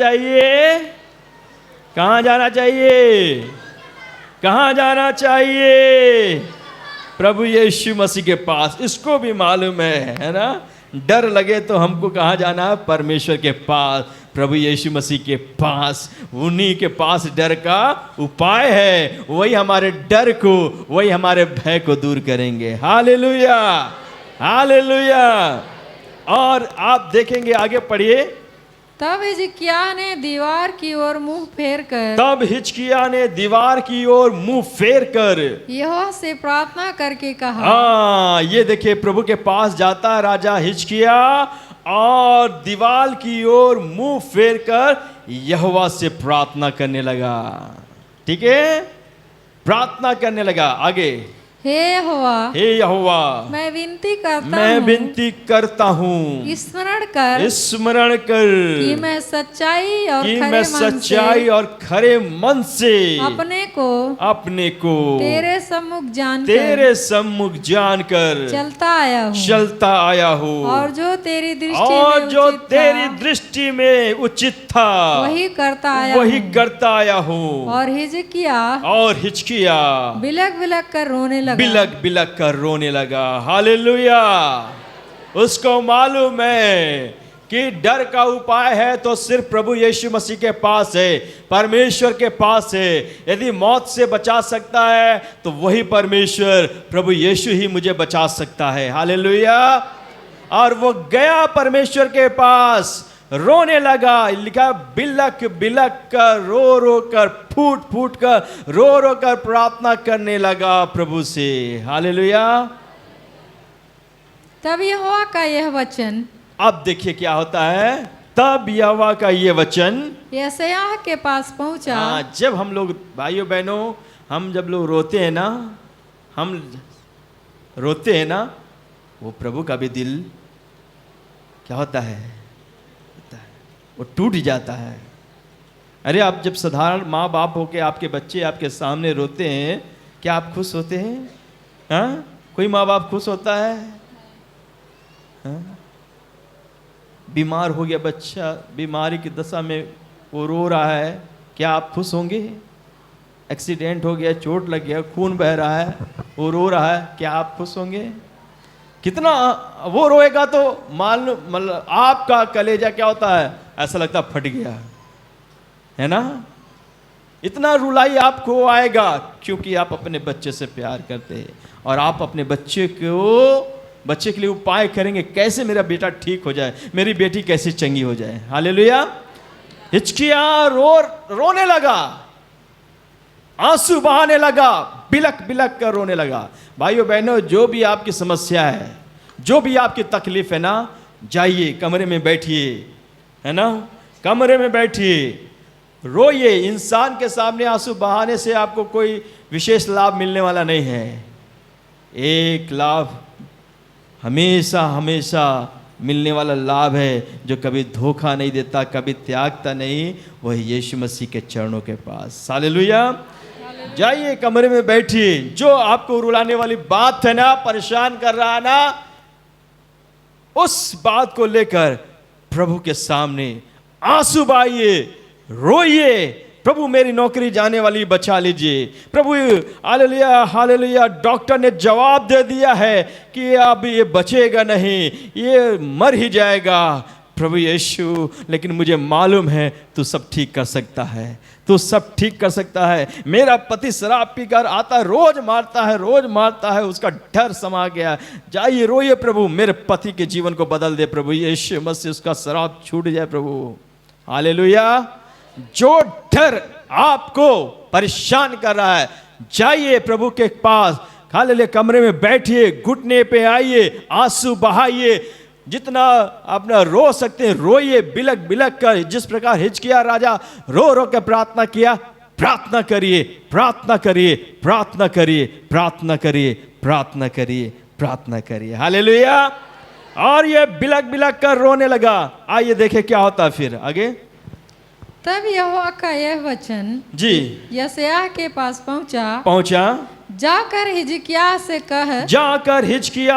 चाहिए? प्रभु यीशु मसीह के पास। इसको भी मालूम है ना। डर लगे तो हमको कहाँ जाना है? परमेश्वर के पास, प्रभु यीशु मसीह के पास। उन्हीं के पास डर का उपाय है। वही हमारे डर को, वही हमारे भय को दूर करेंगे। Hallelujah, hallelujah. और आप देखेंगे, आगे पढ़िए। तब हिजकिय्याह ने दीवार की ओर मुंह फेर कर यहोवा से प्रार्थना करके कहा।
हाँ, ये देखिए, प्रभु के पास जाता है राजा हिजकिय्याह और दीवार की ओर मुंह फेर कर यहोवा से प्रार्थना करने लगा। ठीक है, प्रार्थना करने लगा। आगे,
हे यहोवा, मैं विनती
करता हूँ,
स्मरण कर कि मैं सच्चाई और खरे मन से अपने को तेरे सम्मुख जानकर चलता आया हूँ, और जो तेरी दृष्टि में उचित था वही करता आया हूँ। और
हिजकिय्याह
बिलक
कर रोने लगा। हालेलुया। उसको मालूम है कि डर का उपाय है तो सिर्फ प्रभु यीशु मसीह के पास है, परमेश्वर के पास है। यदि मौत से बचा सकता है तो वही परमेश्वर, प्रभु यीशु ही मुझे बचा सकता है। हालेलुया। और वो गया परमेश्वर के पास, रोने लगा। लिखा, बिलक कर, रो कर, फूट कर, रो कर प्रार्थना करने लगा प्रभु से। हालेलुया।
तब यहोवा का यह वचन,
अब देखिए क्या होता है। तब यहोवा का ये वचन
यशायाह के पास पहुंचा।
जब हम लोग भाइयों बहनों, हम जब लोग रोते हैं ना, वो प्रभु का भी दिल क्या होता है, वो टूट जाता है। अरे आप जब साधारण माँ बाप हो के आपके बच्चे आपके सामने रोते हैं, क्या आप खुश होते हैं? हाँ, कोई माँ बाप खुश होता है? हाँ? बीमार हो गया बच्चा, बीमारी की दशा में वो रो रहा है, क्या आप खुश होंगे? एक्सीडेंट हो गया, चोट लग गया, खून बह रहा है, वो रो रहा है, क्या आप खुश होंगे? कितना वो रोएगा तो मतलब आपका कलेजा क्या होता है, ऐसा लगता फट गया है ना। इतना रुलाई आपको आएगा क्योंकि आप अपने बच्चे से प्यार करते हैं और आप अपने बच्चे के लिए उपाय करेंगे, कैसे मेरा बेटा ठीक हो जाए, मेरी बेटी कैसे चंगी हो जाए। हालेलुया। हिचकिया रोने लगा, आंसू बहाने लगा, बिलक बिलक कर रोने लगा। भाइयों बहनों, जो भी आपकी समस्या है, जो भी आपकी तकलीफ है ना, जाइए कमरे में बैठिए, है ना, कमरे में बैठिए, रोइए। इंसान के सामने आंसू बहाने से आपको कोई विशेष लाभ मिलने वाला नहीं है। एक लाभ हमेशा हमेशा मिलने वाला लाभ है जो कभी धोखा नहीं देता, कभी त्यागता नहीं, वही यीशु मसीह के चरणों के पास। हालेलुया। जाइए कमरे में बैठिए, जो आपको रुलाने वाली बात है ना, परेशान कर रहा है ना, उस बात को लेकर प्रभु के सामने आंसू बहाइए, रोइए, प्रभु मेरी नौकरी जाने वाली बचा लीजिए, प्रभु हालेलुया हालेलुया, डॉक्टर ने जवाब दे दिया है कि अब ये बचेगा नहीं, ये मर ही जाएगा। प्रभु यीशु, लेकिन मुझे मालूम है तू सब ठीक कर सकता है, तू सब ठीक कर सकता है। मेरा पति शराब पीकर आता, रोज मारता है, उसका डर समा गया। जाइए रोइए, प्रभु मेरे पति के जीवन को बदल दे, प्रभु यीशु मसीह, उसका शराब छूट जाए प्रभु। हालेलुया। जो डर आपको परेशान कर रहा है, जाइए प्रभु के पास, हालेलुया, कमरे में बैठिए, घुटने पे आइए, आंसू बहाइए, जितना अपना रो सकते हैं रोइए, बिलक बिलक कर। जिस प्रकार हिजकिय्याह राजा रो रो के प्रार्थना किया, प्रार्थना करिए, प्रार्थना करिए, प्रार्थना करिए, प्रार्थना करिए, प्रार्थना करिए, प्रार्थना करिए। हालेलुया। और ये बिलक बिलक कर रोने लगा। आइए देखें क्या होता फिर आगे।
तब यहोवा का यह वचन
जी
यशायाह के पास पहुंचा, जाकर हिजकिय्याह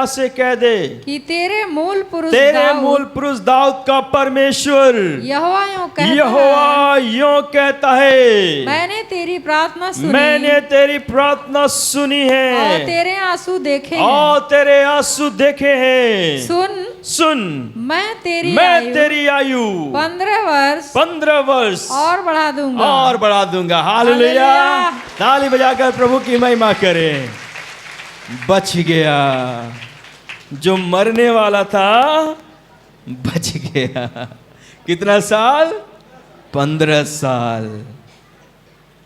से कह दे कि तेरे मूल पुरुष दाऊद का परमेश्वर यहोवा यूं कहता है, मैंने तेरी प्रार्थना सुनी है और तेरे आंसू देखे हैं। सुन मैं तेरी आयु 15 वर्ष और बढ़ा दूंगा। हालेलुया। ताली बजाकर प्रभु की महिमा करें। बच गया, जो मरने वाला था बच गया। कितना साल? 15 साल।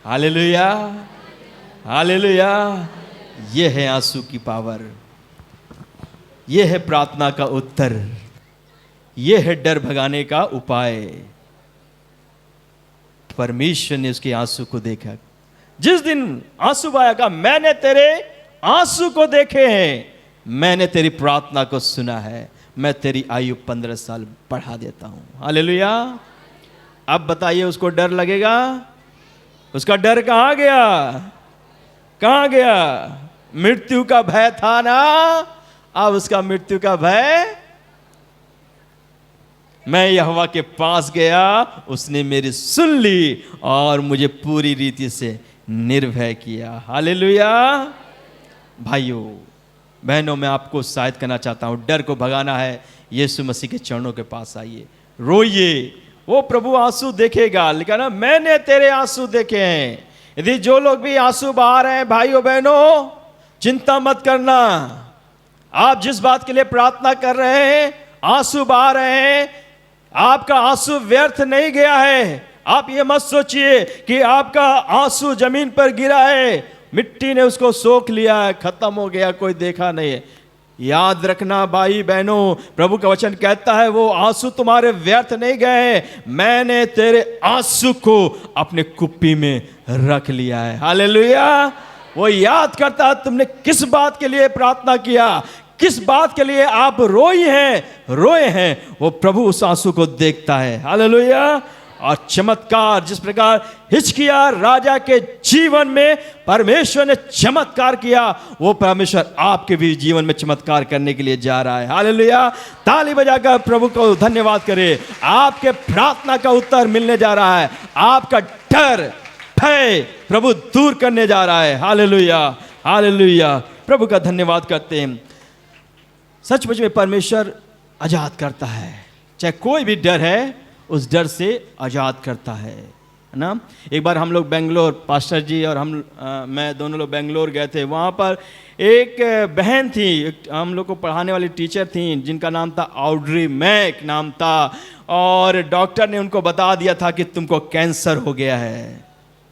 Hallelujah hallelujah. ये है आंसू की पावर, ये है प्रार्थना का उत्तर, ये है डर भगाने का उपाय। परमेश्वर ने उसके आंसू को देखा। जिस दिन आंसू बहाया, मैंने तेरे आंसू को देखे हैं, मैंने तेरी प्रार्थना को सुना है, मैं तेरी आयु 15 साल बढ़ा देता हूं। हालेलुया। अब बताइए उसको डर लगेगा? उसका डर कहां गया? कहां गया? मृत्यु का भय था ना, अब उसका मृत्यु का भय। मैं यहोवा के पास गया, उसने मेरी सुन ली और मुझे पूरी रीति से निर्भय किया। हालेलुया। भाइयों बहनों, मैं आपको शायद करना चाहता हूं, डर को भगाना है, यीशु मसीह के चरणों के पास आइए, रोइए, वो प्रभु आंसू देखेगा। लिखा ना, मैंने तेरे आंसू देखे हैं। यदि जो लोग भी आंसू बहा रहे हैं, भाइयों बहनों, चिंता मत करना। आप जिस बात के लिए प्रार्थना कर रहे हैं, आंसू बहा रहे हैं, आपका आंसू व्यर्थ नहीं गया है। आप ये मत सोचिए कि आपका आंसू जमीन पर गिरा है, मिट्टी ने उसको सोख लिया है, खत्म हो गया, कोई देखा नहीं है। याद रखना भाई बहनों, प्रभु का वचन कहता है वो आंसू तुम्हारे व्यर्थ नहीं गए, मैंने तेरे आंसू को अपने कुप्पी में रख लिया है। हालेलुया। वो याद करता है तुमने किस बात के लिए प्रार्थना किया, किस बात के लिए आप रोए हैं, वो प्रभु उस आंसू को देखता है। हालेलुया। और चमत्कार, जिस प्रकार हिजकिय्याह राजा के जीवन में परमेश्वर ने चमत्कार किया, वो परमेश्वर आपके भी जीवन में चमत्कार करने के लिए जा रहा है। हालेलुया। ताली बजाकर प्रभु को धन्यवाद करें। आपके प्रार्थना का उत्तर मिलने जा रहा है। आपका डर, भय,
प्रभु दूर करने जा रहा है। Hallelujah, hallelujah. प्रभु का धन्यवाद करते हैं। सचमुच में परमेश्वर आजाद करता है, चाहे कोई भी डर है उस डर से आजाद करता है ना। एक बार हम लोग बेंगलोर, पास्टर जी और मैं दोनों लोग बेंगलोर गए थे। वहाँ पर एक बहन थी, हम लोग को पढ़ाने वाली टीचर थी, जिनका नाम था ऑड्री मैक नाम था, और डॉक्टर ने उनको बता दिया था कि तुमको कैंसर हो गया है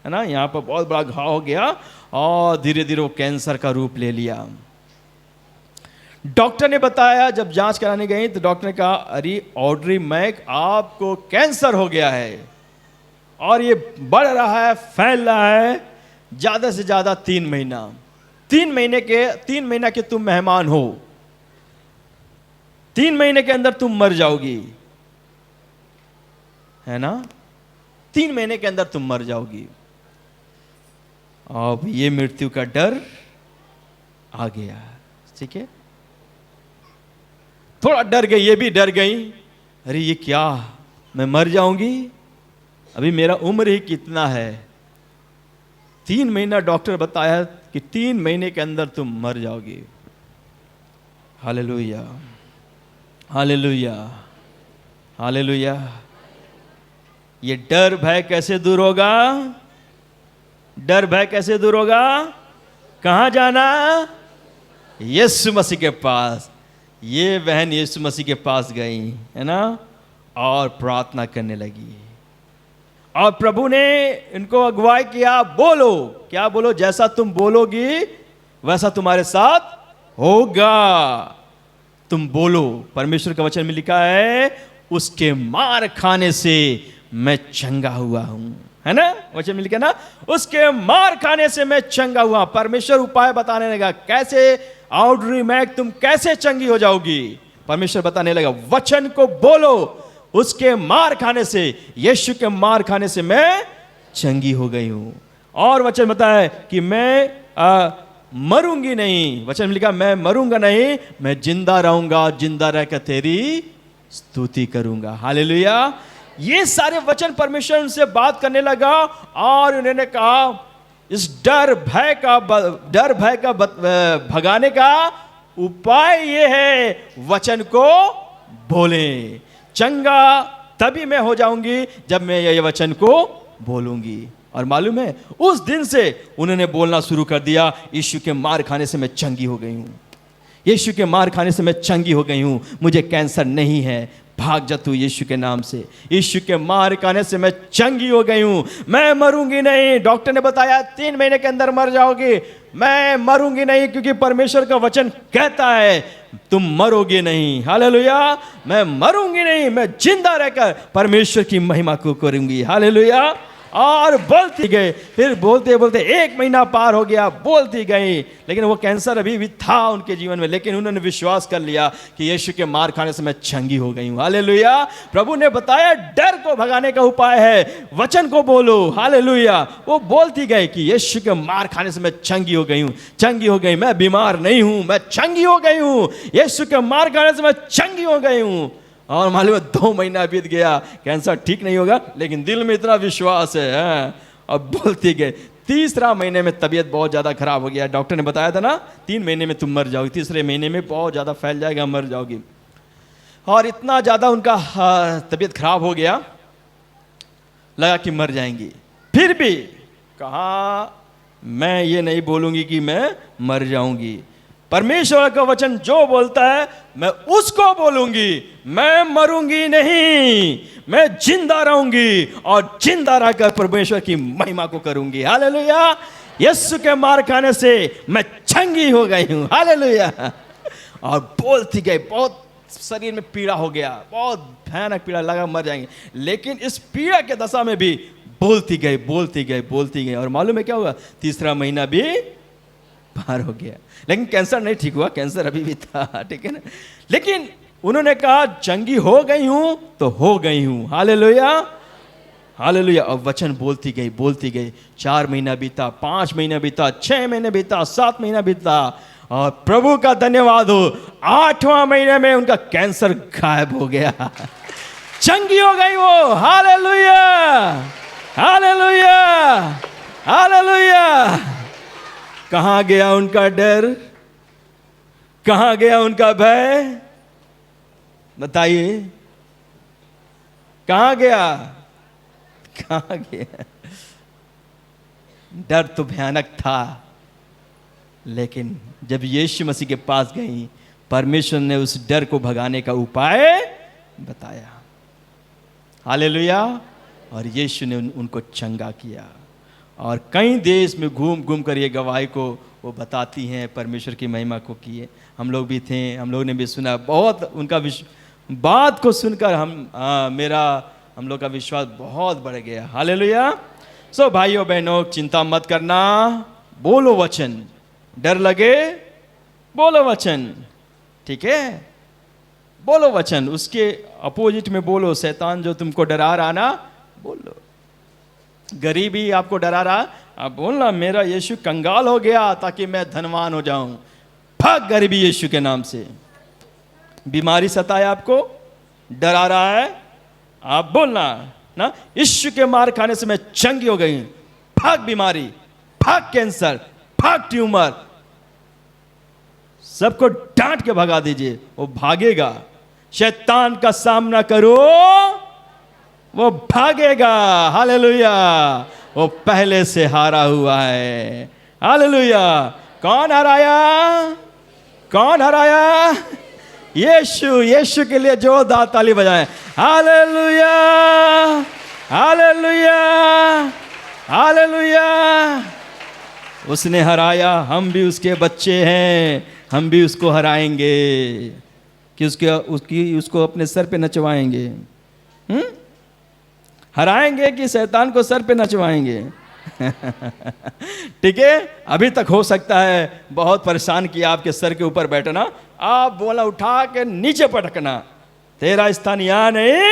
ना। यहाँ पर बहुत बड़ा घाव हो गया और धीरे धीरे वो कैंसर का रूप ले लिया। डॉक्टर ने बताया, जब जांच कराने गई तो डॉक्टर ने कहा, अरे ऑड्री मैक आपको कैंसर हो गया है और ये बढ़ रहा है, फैल रहा है, ज्यादा से ज्यादा 3 महीना। 3 महीना के तुम मेहमान हो, 3 महीने के अंदर तुम मर जाओगी, है ना। 3 महीने के अंदर तुम मर जाओगी। अब ये मृत्यु का डर आ गया, ठीक है। थोड़ा डर गई, ये भी डर गई, अरे ये क्या, मैं मर जाऊंगी, अभी मेरा उम्र ही कितना है। 3 महीना डॉक्टर बताया कि 3 महीने के अंदर तुम मर जाओगी। Hallelujah, hallelujah, hallelujah. ये डर भय कैसे दूर होगा? डर भय कैसे दूर होगा? कहां जाना? यीशु मसीह के पास। ये बहन यीशु मसीह के पास गई, है ना, और प्रार्थना करने लगी और प्रभु ने इनको अगुवाई किया, बोलो, क्या बोलो? जैसा तुम बोलोगी वैसा तुम्हारे साथ होगा। तुम बोलो। परमेश्वर का वचन में लिखा है, उसके मार खाने से मैं चंगा हुआ हूं, है ना। वचन में लिखा ना, उसके मार खाने से मैं चंगा हुआ। परमेश्वर उपाय बताने लगा, कैसे ऑड्री मैक तुम कैसे चंगी हो जाओगी। परमेश्वर बताने लगा, वचन को बोलो, उसके मार खाने से, यीशु के मार खाने से मैं चंगी हो गई हूं। और वचन बताया कि मैं मरूंगी नहीं। वचन में लिखा, मैं मरूंगा नहीं, मैं जिंदा रहूंगा, जिंदा रहकर तेरी स्तुति करूंगा। हालेलुया। ये सारे वचन परमेश्वर उनसे बात करने लगा और उन्होंने कहा, इस डर भय का भगाने का उपाय ये है, वचन को बोले। चंगा तभी मैं हो जाऊंगी जब मैं ये वचन को बोलूंगी। और मालूम है, उस दिन से उन्होंने बोलना शुरू कर दिया, यीशु के मार खाने से मैं चंगी हो गई हूं, यीशु के मार खाने से मैं चंगी हो गई हूं, मुझे कैंसर नहीं है, भाग जा तू यीशु के नाम से। यीशु के मार खाने से मैं चंगी हो गई हूं, मैं मरूंगी नहीं। डॉक्टर ने बताया 3 महीने के अंदर मर जाओगी, मैं मरूंगी नहीं, क्योंकि परमेश्वर का वचन कहता है तुम मरोगे नहीं। हालेलुया। मैं मरूंगी नहीं, मैं जिंदा रहकर परमेश्वर की महिमा को करूंगी। हालेलुया। और बोलती गई, फिर बोलते बोलते 1 महीना पार हो गया, बोलती गई, लेकिन वो कैंसर अभी भी था उनके जीवन में, लेकिन उन्होंने विश्वास कर लिया कि यीशु के मार खाने से मैं चंगी हो गई हूं। हालेलुया। प्रभु ने बताया, डर को भगाने का उपाय है, वचन को बोलो। हालेलुया। वो बोलती गई कि यीशु के मार खाने से मैं चंगी हो गई हूं, चंगी हो गई, मैं बीमार नहीं हूं, मैं चंगी हो गई हूं, यीशु के मार खाने से मैं चंगी हो गई हूं। और मालूम है 2 महीना बीत गया, कैंसर ठीक नहीं होगा, लेकिन दिल में इतना विश्वास है। अब बोलती गई। 3 महीने में तबीयत बहुत ज़्यादा खराब हो गया। डॉक्टर ने बताया था ना, 3 महीने में तुम मर जाओगी, 3 महीने में बहुत ज़्यादा फैल जाएगा, मर जाओगी। और इतना ज़्यादा उनका तबीयत खराब हो गया, लगा कि मर जाएंगी। फिर भी कहा, मैं ये नहीं बोलूँगी कि मैं मर जाऊँगी। परमेश्वर का वचन जो बोलता है मैं उसको बोलूंगी, मैं मरूंगी नहीं, मैं जिंदा रहूंगी और जिंदा रहकर परमेश्वर की महिमा को करूंगी। हालेलुया। यीशु के मार खाने से मैं चंगी हो गई हूं। हालेलुया। और बोलती गई, बहुत शरीर में पीड़ा हो गया, बहुत भयानक पीड़ा लगा, मर जाएंगे, लेकिन इस पीड़ा के दशा में भी बोलती गई, बोलती गई, बोलती गई। और मालूम है क्या हुआ? 3 महीना भी पार हो गया, लेकिन कैंसर नहीं ठीक हुआ, कैंसर अभी भी था, ठीक है ना। लेकिन उन्होंने कहा, चंगी हो गई हूं तो हो गई हूं। Hallelujah, hallelujah. अब वचन बोलती गई, बोलती गई। 4 महीना बीता, 5 महीना बीता, 6 महीने बीता, 7 महीना बीता, और प्रभु का धन्यवाद हो, 8वां महीने में उनका कैंसर गायब हो गया, चंगी हो गई वो। Hallelujah, hallelujah. हालेलुया। कहां गया उनका डर, कहां गया उनका भय? बताइए कहां गया, कहां गया? डर तो भयानक था, लेकिन जब यीशु मसीह के पास गई, परमेश्वर ने उस डर को भगाने का उपाय बताया। हालेलुया। और यीशु ने उनको चंगा किया। और कई देश में घूम घूम कर ये गवाही को वो बताती हैं, परमेश्वर की महिमा को किए। हम लोग भी थे, हम लोग ने भी सुना, बहुत उनका बात को सुनकर हम लोग का विश्वास बहुत बढ़ गया। हालेलुया। सो भाइयों बहनों, चिंता मत करना, बोलो वचन। डर लगे, बोलो वचन, ठीक है? बोलो वचन, उसके अपोजिट में बोलो। शैतान जो तुमको डरा रहा ना, बोलो। गरीबी आपको डरा रहा, आप बोलना मेरा यीशु कंगाल हो गया ताकि मैं धनवान हो जाऊं। भाग गरीबी यीशु के नाम से। बीमारी सताया आपको, डरा रहा है, आप बोलना ना, यीशु के मार खाने से मैं चंगी हो गई। भाग बीमारी, भाग कैंसर, भाग ट्यूमर, सबको डांट के भगा दीजिए, वो भागेगा। शैतान का सामना करो, वो भागेगा। हालेलुया। वो पहले से हारा हुआ है। हालेलुया। कौन हराया, कौन हराया? यीशु। यीशु के लिए जोरदार ताली बजाएं। Hallelujah, hallelujah, hallelujah. उसने हराया, हम भी उसके बच्चे हैं, हम भी उसको हराएंगे कि उसको अपने सर पे नचवाएंगे। हराएंगे कि शैतान को सर पे नचवाएंगे? ठीक है। अभी तक हो सकता है बहुत परेशान किया आपके सर के ऊपर बैठना, आप बोला उठा के नीचे पटकना। तेरा स्थान यहाँ नहीं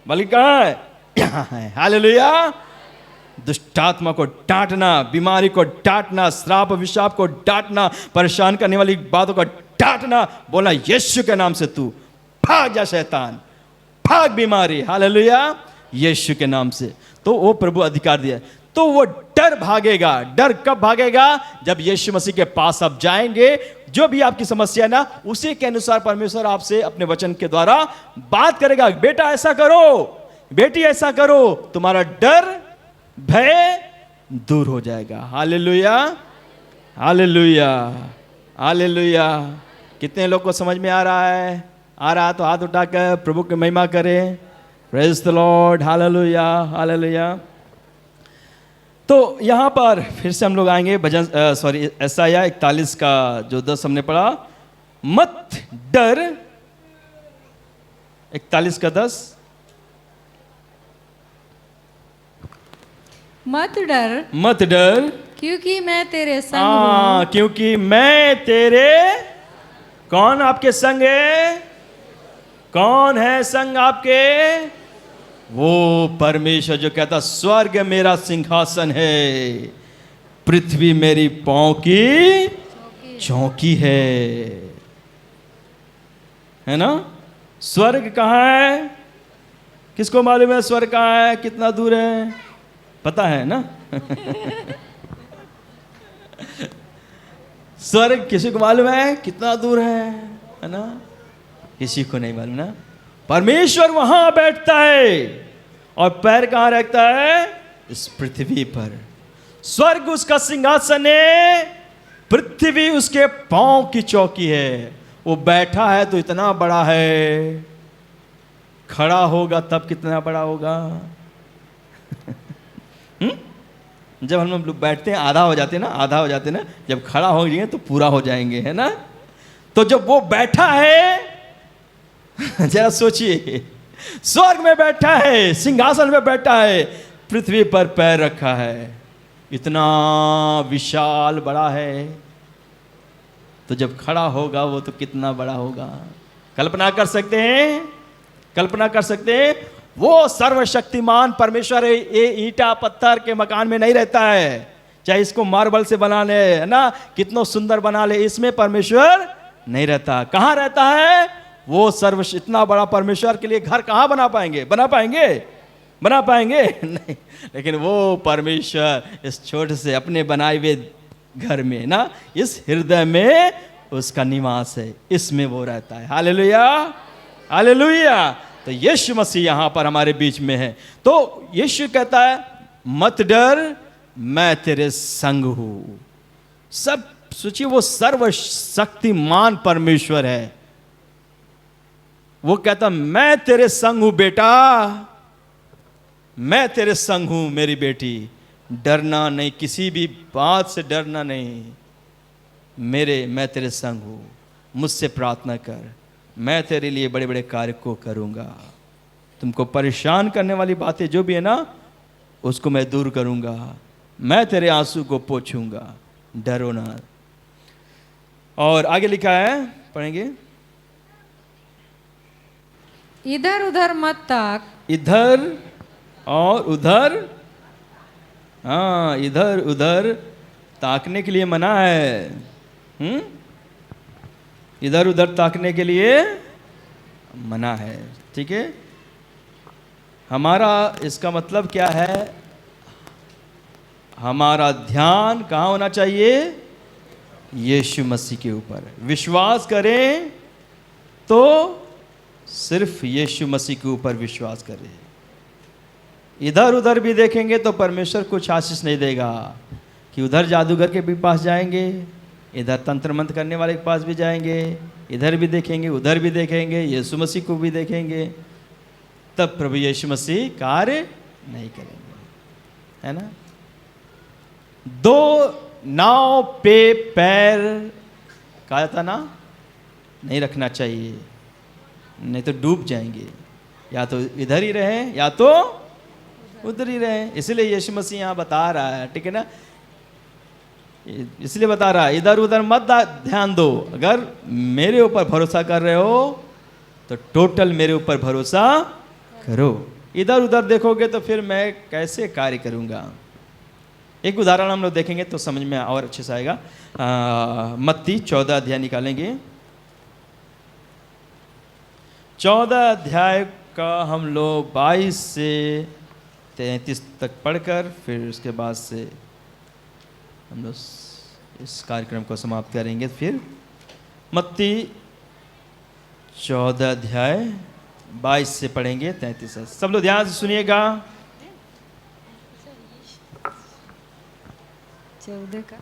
बल्कि कहाँ है? यहाँ है। हालेलुया। दुष्टात्मा को डांटना, बीमारी को डांटना, श्राप विशाप को डांटना, परेशान करने वाली बातों को डांटना, बोला यीशु के नाम से तू भाग जा शैतान, भाग बीमारी। हालेलुया। यीशु के नाम से। तो वो प्रभु अधिकार दिया, तो वो डर भागेगा। डर कब भागेगा? जब यीशु मसीह के पास आप जाएंगे। जो भी आपकी समस्या है ना, उसी के अनुसार परमेश्वर आपसे अपने वचन के द्वारा बात करेगा। बेटा ऐसा करो, बेटी ऐसा करो, तुम्हारा डर भय दूर हो जाएगा। Hallelujah, hallelujah, hallelujah. कितने लोग को समझ में आ रहा है? आ रहा तो हाथ उठाकर प्रभु की महिमा करें। Praise the Lord. Hallelujah, hallelujah. तो यहाँ पर फिर से हम लोग आएंगे भजन यशायाह 41 का जो 10 हमने पढ़ा, मत डर। 41 का 10,
मत डर,
मत डर,
क्योंकि मैं तेरे संग हूँ।
क्योंकि मैं तेरे, कौन आपके संग है? कौन है संग आपके? वो परमेश्वर जो कहता स्वर्ग मेरा सिंहासन है, पृथ्वी मेरी पांव की चौकी है ना? स्वर्ग कहाँ है? किसको मालूम है स्वर्ग कहाँ है? कितना दूर है? पता है ना? स्वर्ग किसी को मालूम है कितना दूर है ना? किसी को नहीं मालूम ना। परमेश्वर वहां बैठता है और पैर कहां रखता है? इस पृथ्वी पर। स्वर्ग उसका सिंहासन है, पृथ्वी उसके पांव की चौकी है। वो बैठा है तो इतना बड़ा है, खड़ा होगा तब कितना बड़ा होगा? जब हम लोग बैठते हैं आधा हो जाते हैं ना, आधा हो जाते हैं ना, जब खड़ा हो जाएंगे तो पूरा हो जाएंगे, है ना? तो जब वो बैठा है, जरा सोचिए, स्वर्ग में बैठा है, सिंहासन में बैठा है, पृथ्वी पर पैर रखा है, इतना विशाल बड़ा है, तो जब खड़ा होगा वो तो कितना बड़ा होगा? कल्पना कर सकते हैं? कल्पना कर सकते हैं? वो सर्वशक्तिमान परमेश्वर ये ईंटा पत्थर के मकान में नहीं रहता है, चाहे इसको मार्बल से बना ले, है ना, कितना सुंदर बना ले, इसमें परमेश्वर नहीं रहता। कहाँ रहता है वो? इतना बड़ा परमेश्वर के लिए घर कहाँ बना पाएंगे? बना पाएंगे? बना पाएंगे नहीं, लेकिन वो परमेश्वर इस छोटे से अपने बनाए हुए घर में ना, इस हृदय में उसका निवास है, इसमें वो रहता है। Hallelujah, hallelujah. तो यीशु मसीह यहाँ पर हमारे बीच में है। तो यीशु कहता है मत डर, मैं तेरे संग हूँ। सब सोचिए, वो सर्वशक्तिमान परमेश्वर है। वो कहता मैं तेरे संग हूं बेटा, मैं तेरे संग हूं मेरी बेटी, डरना नहीं, किसी भी बात से डरना नहीं, मैं तेरे संग हूं, मुझसे प्रार्थना कर, मैं तेरे लिए बड़े बड़े कार्य को करूंगा। तुमको परेशान करने वाली बातें जो भी है ना, उसको मैं दूर करूंगा, मैं तेरे आंसू को पोंछूंगा, डरो ना। और आगे लिखा है, पढ़ेंगे,
इधर उधर मत ताक,
इधर और उधर, हाँ इधर उधर ताकने के लिए मना है। इधर उधर ताकने के लिए मना है, ठीक है। हमारा इसका मतलब क्या है, हमारा ध्यान कहाँ होना चाहिए, यीशु मसीह के ऊपर। विश्वास करें तो सिर्फ यीशु मसीह के ऊपर विश्वास करें। इधर उधर भी देखेंगे तो परमेश्वर कुछ आशीष नहीं देगा, कि उधर जादूगर के भी पास जाएंगे, इधर तंत्र मंत्र करने वाले के पास भी जाएंगे, इधर भी देखेंगे उधर भी देखेंगे, यीशु मसीह को भी देखेंगे, तब प्रभु यीशु मसीह कार्य नहीं करेंगे, है ना। दो नाव पे पैर, कहा था ना, नहीं रखना चाहिए, नहीं तो डूब जाएंगे। या तो इधर ही रहें या तो उधर ही रहें। इसलिए यीशु मसीह यहाँ बता रहा है, ठीक है ना, इसलिए बता रहा है इधर उधर मत ध्यान दो। अगर मेरे ऊपर भरोसा कर रहे हो तो टोटल मेरे ऊपर भरोसा करो। इधर उधर देखोगे तो फिर मैं कैसे कार्य करूँगा। एक उदाहरण हम लोग देखेंगे तो समझ में और अच्छे से आएगा। मत्ती 14 अध्याय निकालेंगे। 14 अध्याय का हम लोग 22 से 33 तक पढ़कर फिर उसके बाद से हम लोग इस कार्यक्रम को समाप्त करेंगे। फिर मत्ती 14 अध्याय 22 से पढ़ेंगे 33 से। सब लोग ध्यान से सुनिएगा।
14 का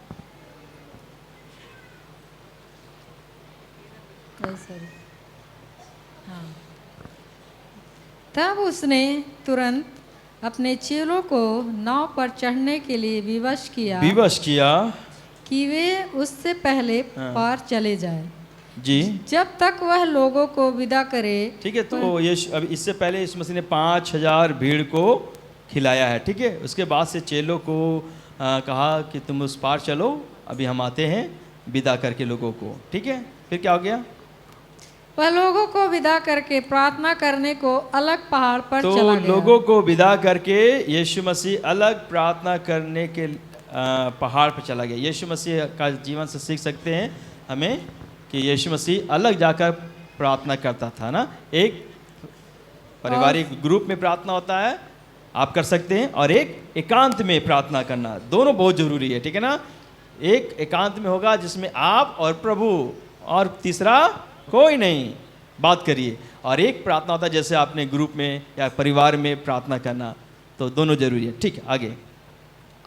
हाँ। तब उसने तुरंत अपने चेलों को नाव पर चढ़ने के लिए विवश किया कि वे उससे पहले पार चले जाएं,
जी,
जब तक वह लोगों को विदा करे। ठीक है।
तो ये अब इससे पहले इस मसीह ने 5000 भीड़ को खिलाया है, ठीक है। उसके बाद से चेलों को कहा कि तुम उस पार चलो, अभी हम आते हैं, विदा करके लोगों को, ठीक है। फिर क्या हो गया,
वह लोगों को विदा करके प्रार्थना करने को अलग पहाड़ पर
तो
चला गया।
लोगों को विदा करके यीशु मसीह अलग प्रार्थना करने के पहाड़ पर चला गया। यीशु मसीह का जीवन से सीख सकते हैं हमें कि यीशु मसीह अलग जाकर प्रार्थना करता था ना। एक पारिवारिक ग्रुप में प्रार्थना होता है, आप कर सकते हैं, और एक एकांत में प्रार्थना करना, दोनों बहुत जरूरी है, ठीक है ना। एक एकांत में होगा जिसमें आप और प्रभु, और तीसरा कोई नहीं, बात करिए। और एक प्रार्थना होता है जैसे आपने ग्रुप में या परिवार में प्रार्थना करना, तो दोनों जरूरी है, ठीक है। आगे,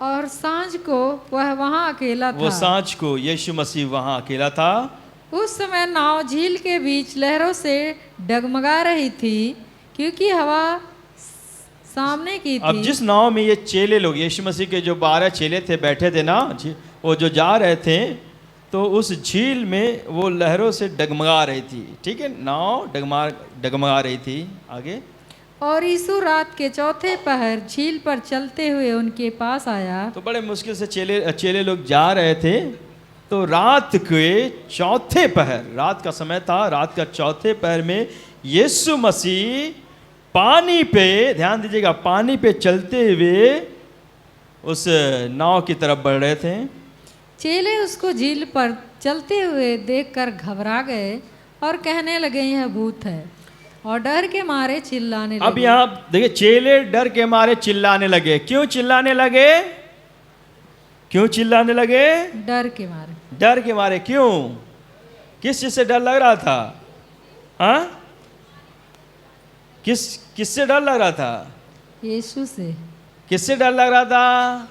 और सांझ को वह वहाँ अकेला था।
वो सांझ को यीशु मसीह वहाँ अकेला था।
उस समय नाव झील के बीच लहरों से डगमगा रही थी, क्योंकि हवा सामने की थी।
अब जिस नाव में ये चेले लोग, यीशु मसीह के जो 12 चेले थे, बैठे थे ना, वो जो जा रहे थे, तो उस झील में वो लहरों से डगमगा रही थी, ठीक है। नाव डगमगा रही थी। आगे,
और यीशु रात के चौथे पहर झील पर चलते हुए उनके पास आया।
तो बड़े मुश्किल से चेले लोग जा रहे थे, तो रात के चौथे पहर, रात का समय था, रात का चौथे पहर में यीशु मसीह पानी पे, ध्यान दीजिएगा, पानी पे चलते हुए उस नाव की तरफ बढ़ रहे थे।
चेले उसको झील पर चलते हुए देखकर घबरा गए और कहने लगे यह भूत है।
और डर के मारे चिल्लाने
अब
लगे।
यहाँ देखिए, चेले डर के मारे चिल्लाने लगे। क्यों चिल्लाने लगे? क्यों चिल्लाने लगे?
डर के मारे।
डर के मारे। क्यों? किस चीज से डर लग रहा था? हाँ, किससे डर लग रहा था?
यीशु से।
किससे डर लग रहा था?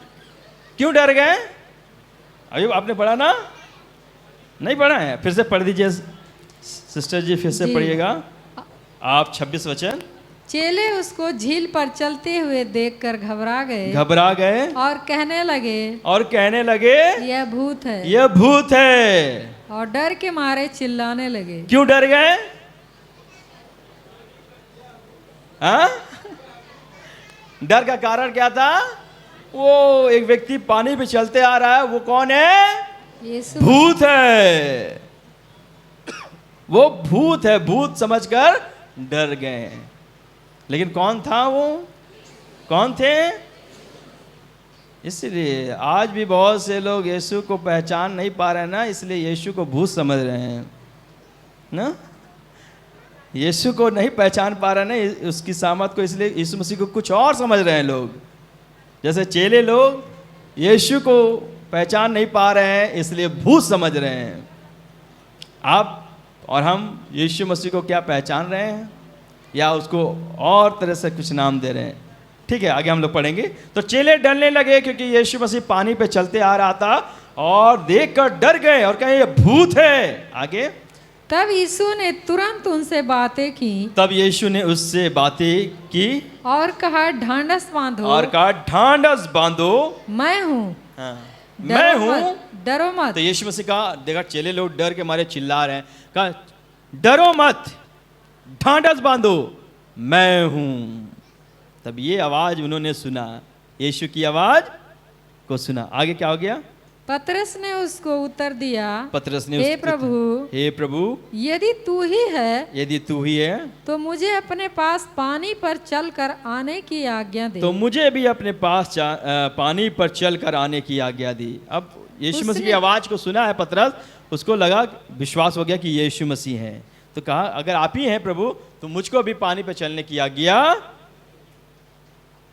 क्यों डर गए? अभी आपने पढ़ा ना? नहीं पढ़ा है? फिर से पढ़ दीजिए सिस्टर जी, फिर से
जी।
पढ़िएगा आप 26 वचन।
चेले उसको झील पर चलते हुए देखकर घबरा गए
और कहने लगे
यह भूत है।
यह भूत है।
और डर के मारे चिल्लाने लगे।
क्यों डर गए? हाँ? डर का कारण क्या था? वो एक व्यक्ति पानी पे चलते आ रहा है, वो कौन है?
यीशु।
भूत है। वो भूत है, भूत समझकर डर गए। लेकिन कौन था वो? कौन थे? इसलिए आज भी बहुत से लोग यीशु को पहचान नहीं पा रहे हैं ना, इसलिए यीशु को भूत समझ रहे हैं ना। यीशु को नहीं पहचान पा रहे हैं ना, उसकी सामर्थ को, इसलिए यीशु मसीह को कुछ और समझ रहे हैं लोग। जैसे चेले लोग यीशु को पहचान नहीं पा रहे हैं, इसलिए भूत समझ रहे हैं। आप और हम यीशु मसीह को क्या पहचान रहे हैं, या उसको और तरह से कुछ नाम दे रहे हैं? ठीक है, आगे हम लोग पढ़ेंगे। तो चेले डरने लगे क्योंकि यीशु मसीह पानी पे चलते आ रहा था, और देखकर डर गए और कहे ये भूत है। आगे,
तब यीशु ने तुरंत उनसे बातें की।
तब यीशु ने उससे बातें की
और कहा ढांढस बांधो।
और कहा ढांढस बांधो,
मैं हूँ।
हाँ, मैं हूँ,
डरो मत।
तो यीशु मसीह कहा, देखा चेले लोग डर के मारे चिल्ला रहे हैं, कहा डरो मत, ढांढस बांधो, मैं हूँ। तब ये आवाज उन्होंने सुना, यीशु की आवाज को सुना। आगे क्या हो गया?
पतरस ने उसको उत्तर दिया,
पतरस ने
हे
उसको,
प्रभु,
हे प्रभु,
यदि तू ही है,
यदि तू ही है
तो मुझे अपने पास पानी पर चलकर आने की आज्ञा दे।
तो मुझे भी अपने पास पानी पर चल कर आने की आज्ञा दी। अब यीशु मसीह की आवाज को सुना है पतरस, उसको लगा, विश्वास हो गया कि यीशु मसीह हैं। तो कहा अगर आप ही हैं प्रभु, तो मुझको भी पानी पर चलने की आज्ञा।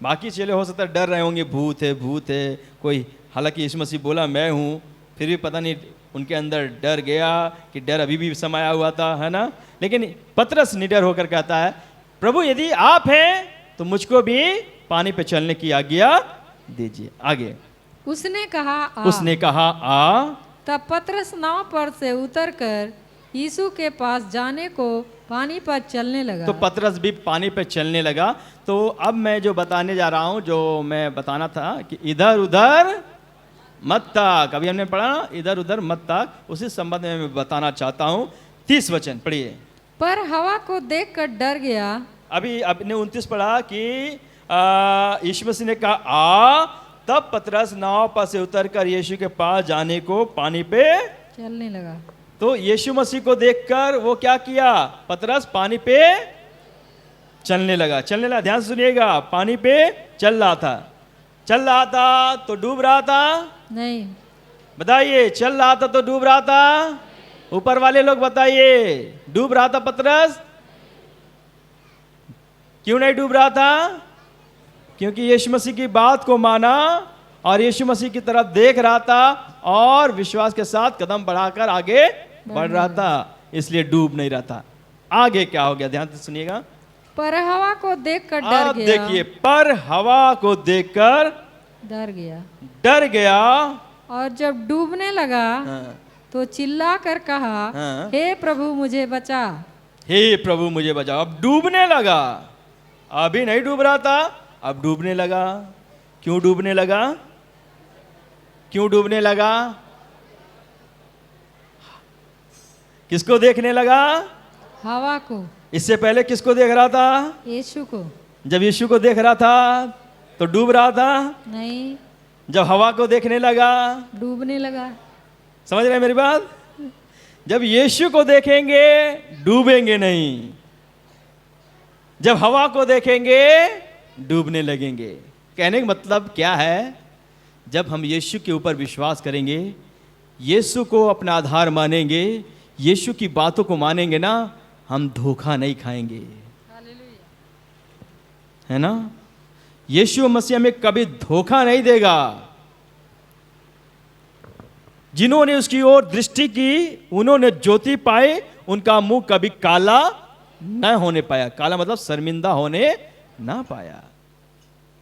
बाकी चेले हो सकता है डर रहे होंगे, भूत है, भूत है कोई। हालांकि यीशु मसीह बोला मैं हूँ, फिर भी पता नहीं उनके अंदर डर गया कि डर अभी भी समाया हुआ था, है ना। लेकिन पतरस निडर होकर कहता है, प्रभु यदि आप हैं तो मुझको भी पानी पे चलने की आज्ञा दीजिए। आगे,
उसने कहा आ।
उसने कहा आ।
तब पतरस नाव पर से उतरकर यीशु के पास जाने को पानी पर चलने लगा।
तो पतरस भी पानी पे चलने लगा। तो अब मैं जो बताने जा रहा हूँ, जो मैं बताना था कि इधर उधर मत ताक, अभी हमने पढ़ा ना, इधर उधर मत ताक, उसी संबंध में मैं बताना चाहता हूँ। 30 वचन पढ़िए।
पर हवा को देखकर डर गया।
अभी आपने 29 पढ़ा कि यीशु मसीह ने कहा आ, तब पतरस नाव पर से उतरकर यीशु के पास जाने को पानी पे
चलने लगा।
तो यीशु मसीह को देखकर वो क्या किया? पतरस पानी पे चलने लगा। चलने लगा, ध्यान से सुनिएगा, पानी पे चल रहा था। चल रहा था तो डूब रहा था?
नहीं।
बताइए, चल रहा था तो डूब रहा था? ऊपर वाले लोग बताइए, डूब रहा था पतरस? क्यों नहीं डूब रहा था? क्योंकि यीशु मसीह की बात को माना और यीशु मसीह की तरफ देख रहा था और विश्वास के साथ कदम बढ़ाकर आगे बढ़ रहा था, इसलिए डूब नहीं रहा था। आगे क्या हो गया, ध्यान से सुनिएगा।
पर हवा को देखकर डर गया।
देखिए, पर हवा को देखकर डर गया
और जब डूबने लगा तो चिल्ला कर कहा, हे प्रभु मुझे बचा।
हे प्रभु मुझे बचा। अब डूबने लगा, अभी नहीं डूब रहा था, अब डूबने लगा। क्यों डूबने लगा? क्यों डूबने लगा? किसको देखने लगा?
हवा को।
इससे पहले किसको देख रहा था?
यीशु को।
जब यीशु को देख रहा था तो डूब रहा था?
नहीं।
जब हवा को देखने लगा
डूबने लगा।
समझ रहे हैं मेरी बात? जब यीशु को देखेंगे डूबेंगे नहीं, जब हवा को देखेंगे डूबने लगेंगे। कहने का मतलब क्या है? जब हम यीशु के ऊपर विश्वास करेंगे, यीशु को अपना आधार मानेंगे, यीशु की बातों को मानेंगे ना, हम धोखा नहीं खाएंगे। है ना। यीशु मसीह हमें कभी धोखा नहीं देगा। जिन्होंने उसकी ओर दृष्टि की उन्होंने ज्योति पाए, उनका मुंह कभी काला न होने पाया। काला मतलब शर्मिंदा होने ना पाया।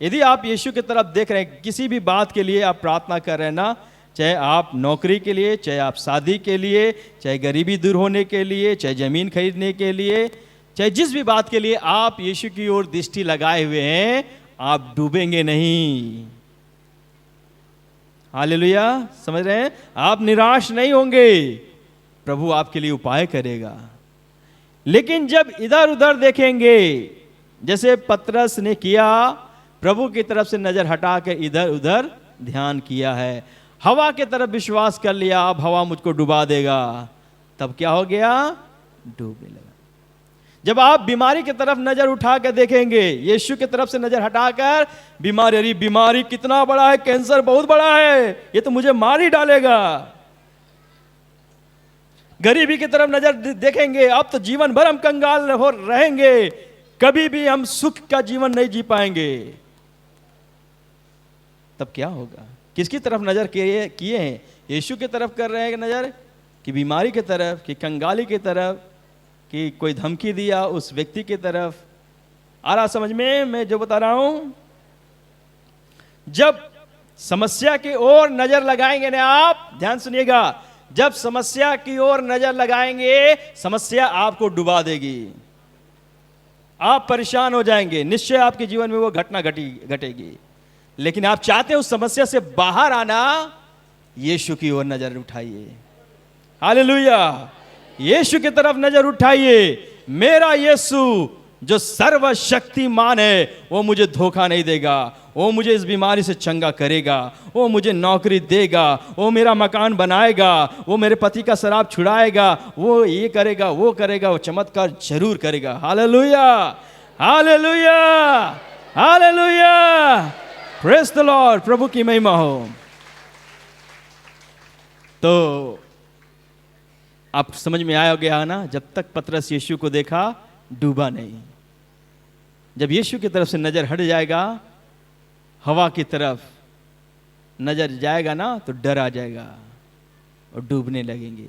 यदि आप यीशु की तरफ देख रहे हैं, किसी भी बात के लिए आप प्रार्थना कर रहे हैं ना, चाहे आप नौकरी के लिए, चाहे आप शादी के लिए, चाहे गरीबी दूर होने के लिए, चाहे जमीन खरीदने के लिए, चाहे जिस भी बात के लिए आप यीशु की ओर दृष्टि लगाए हुए हैं, आप डूबेंगे नहीं। हालेलुया, समझ रहे हैं? आप निराश नहीं होंगे, प्रभु आपके लिए उपाय करेगा। लेकिन जब इधर उधर देखेंगे, जैसे पतरस ने किया, प्रभु की तरफ से नजर हटा कर इधर उधर ध्यान किया है, हवा की तरफ विश्वास कर लिया, अब हवा मुझको डुबा देगा, तब क्या हो गया? डूबने लगा। जब आप बीमारी की तरफ नजर उठा कर देखेंगे, यीशु की तरफ से नजर हटाकर, बीमारी, अरे बीमारी कितना बड़ा है, कैंसर बहुत बड़ा है, ये तो मुझे मार ही डालेगा। गरीबी की तरफ नजर देखेंगे, अब तो जीवन भर हम कंगाल हो रहेंगे, कभी भी हम सुख का जीवन नहीं जी पाएंगे, तब क्या होगा? किसकी तरफ नजर किए हैं? यीशु की तरफ कर रहे हैं नजर, कि बीमारी की तरफ, कि कंगाली की तरफ, कि कोई धमकी दिया उस व्यक्ति की तरफ? आ रहा समझ में मैं जो बता रहा हूं? जब समस्या की ओर नजर लगाएंगे ना, आप ध्यान सुनिएगा, जब समस्या की ओर नजर लगाएंगे, समस्या आपको डुबा देगी, आप परेशान हो जाएंगे, निश्चय आपके जीवन में वो घटना घटेगी। लेकिन आप चाहते हैं उस समस्या से बाहर आना, यीशु की ओर नजर उठाइए। हालेलुया, यीशु की तरफ नजर उठाइए। मेरा यीशु जो सर्वशक्तिमान है, वो मुझे धोखा नहीं देगा, वो मुझे इस बीमारी से चंगा करेगा, वो मुझे नौकरी देगा, वो मेरा मकान बनाएगा, वो मेरे पति का शराब छुड़ाएगा, वो ये करेगा, वो करेगा, वो चमत्कार जरूर करेगा। Hallelujah, hallelujah, hallelujah, praise the lord, प्रभु की महिमा हो। तो आप समझ में आया गया ना, जब तक पतरस यीशु को देखा, डूबा नहीं। जब यीशु की तरफ से नजर हट जाएगा, हवा की तरफ नजर जाएगा ना, तो डर आ जाएगा और डूबने लगेंगे।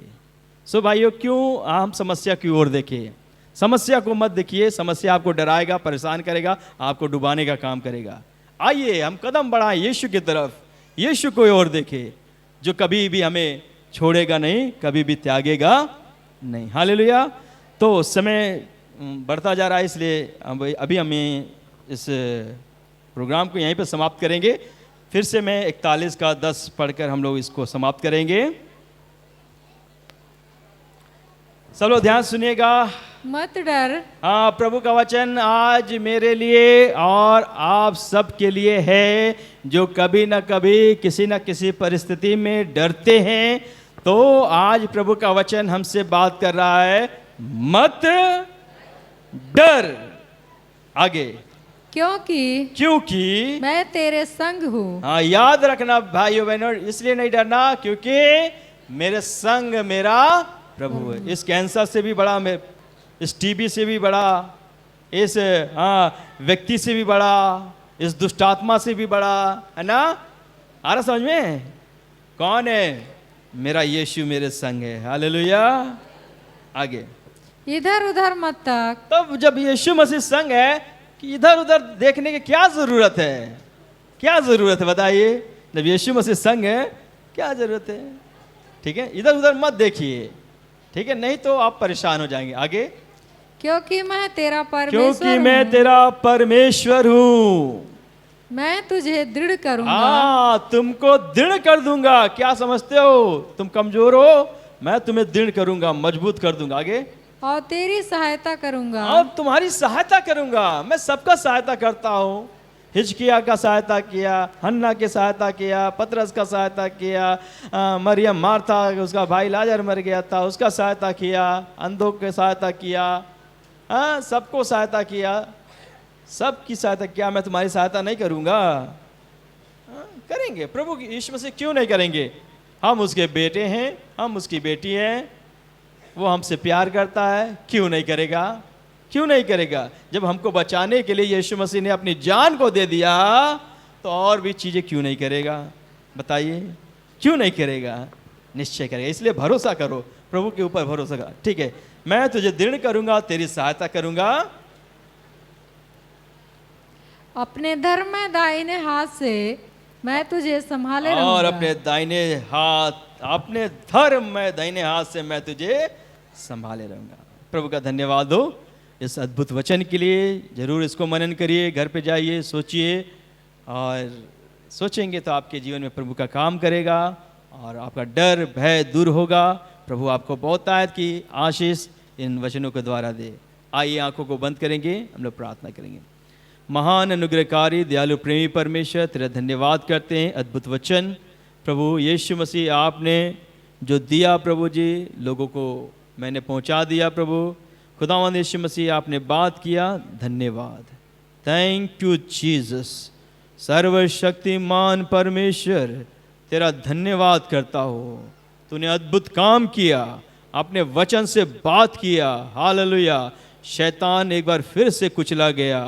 सो भाइयों, क्यों हम समस्या की ओर देखें? समस्या को मत देखिए, समस्या आपको डराएगा, परेशान करेगा, आपको डुबाने का काम करेगा। आइए हम कदम बढ़ाएं यीशु की तरफ, यीशु को ओर देखें, जो कभी भी हमें छोड़ेगा नहीं, कभी भी त्यागेगा नहीं। हालेलुया। तो समय बढ़ता जा रहा है, इसलिए अभी हमें इस प्रोग्राम को यहीं पर समाप्त करेंगे। फिर से मैं 41 का 10 पढ़कर हम लोग इसको समाप्त करेंगे। सब लोग ध्यान सुनिएगा,
मत डर।
हाँ, प्रभु का वचन आज मेरे लिए और आप सब के लिए है, जो कभी ना कभी किसी न किसी परिस्थिति में डरते हैं। तो आज प्रभु का वचन हमसे बात कर रहा है, मत डर। आगे, क्योंकि
मैं तेरे संग हूँ।
हाँ, याद रखना भाइयों बहनों, इसलिए नहीं डरना क्योंकि मेरे संग मेरा प्रभु है। इस कैंसर से भी बड़ा, इस टीबी से भी बड़ा, इस व्यक्ति से भी बड़ा, इस दुष्टात्मा से भी बड़ा, है ना? आ रहा समझ में? कौन है? मेरा यीशु मेरे संग है। हालेलुया। आगे,
इधर उधर मत ताक।
तब जब यीशु मसीह संग है, कि इधर उधर देखने की क्या जरूरत है? क्या जरूरत है बताइए? जब यीशु मसीह संग है, क्या जरूरत है? ठीक है, इधर उधर मत देखिए, ठीक है, नहीं तो आप परेशान हो जाएंगे। आगे,
क्योंकि मैं तेरा
परमेश्वर हूँ,
मैं तुझे दृढ़ करूंगा।
हाँ, तुमको दृढ़ कर दूंगा। क्या समझते हो? तुम कमजोर हो, मैं तुम्हें दृढ़ करूंगा, मजबूत कर दूंगा। आगे,
और तेरी सहायता करूंगा।
और तुम्हारी सहायता करूंगा। मैं सबका सहायता करता हूँ। हिजकिया का सहायता किया, हन्ना की सहायता किया, पतरस का सहायता किया, मरियम मार्था, उसका भाई लाजर मर गया था, उसका सहायता किया, अंधों की सहायता किया, हाँ, सबको सहायता किया, सबकी सहायता। क्या मैं तुम्हारी सहायता नहीं करूँगा? करेंगे। प्रभु यीशु मसीह क्यों नहीं करेंगे? हम उसके बेटे हैं, हम उसकी बेटी हैं, वो हमसे प्यार करता है, क्यों नहीं करेगा? क्यों नहीं करेगा? जब हमको बचाने के लिए यीशु मसीह ने अपनी जान को दे दिया तो और भी चीज़ें क्यों नहीं करेगा? बताइए, क्यों नहीं करेगा? निश्चय करेगा। इसलिए भरोसा करो, प्रभु के ऊपर भरोसा कर। ठीक है, मैं तुझे दृढ़ करूंगा, तेरी सहायता करूंगा।
अपने धर्म में दाहिने हाथ से मैं तुझे संभाले रहूंगा।
और अपने धर्म में दाहिने हाथ से मैं तुझे संभाले रहूंगा। प्रभु का धन्यवाद हो इस अद्भुत वचन के लिए। जरूर इसको मनन करिए, घर पे जाइए, सोचिए, और सोचेंगे तो आपके जीवन में प्रभु का काम करेगा और आपका डर भय दूर होगा। प्रभु आपको बहुत आयत की आशीष इन वचनों के द्वारा दे। आइए आंखों को बंद करेंगे, हम लोग प्रार्थना करेंगे। महान अनुग्रहकारी दयालु प्रेमी परमेश्वर, तेरा धन्यवाद करते हैं अद्भुत वचन प्रभु यीशु मसीह आपने जो दिया प्रभु जी, लोगों को मैंने पहुंचा दिया प्रभु। खुदावंद यीशु मसीह आपने बात किया, धन्यवाद। Thank you Jesus. सर्वशक्तिमान परमेश्वर, तेरा धन्यवाद करता हो। तूने अद्भुत काम किया, अपने वचन से बात किया। हालेलुया। शैतान एक बार फिर से कुचला गया।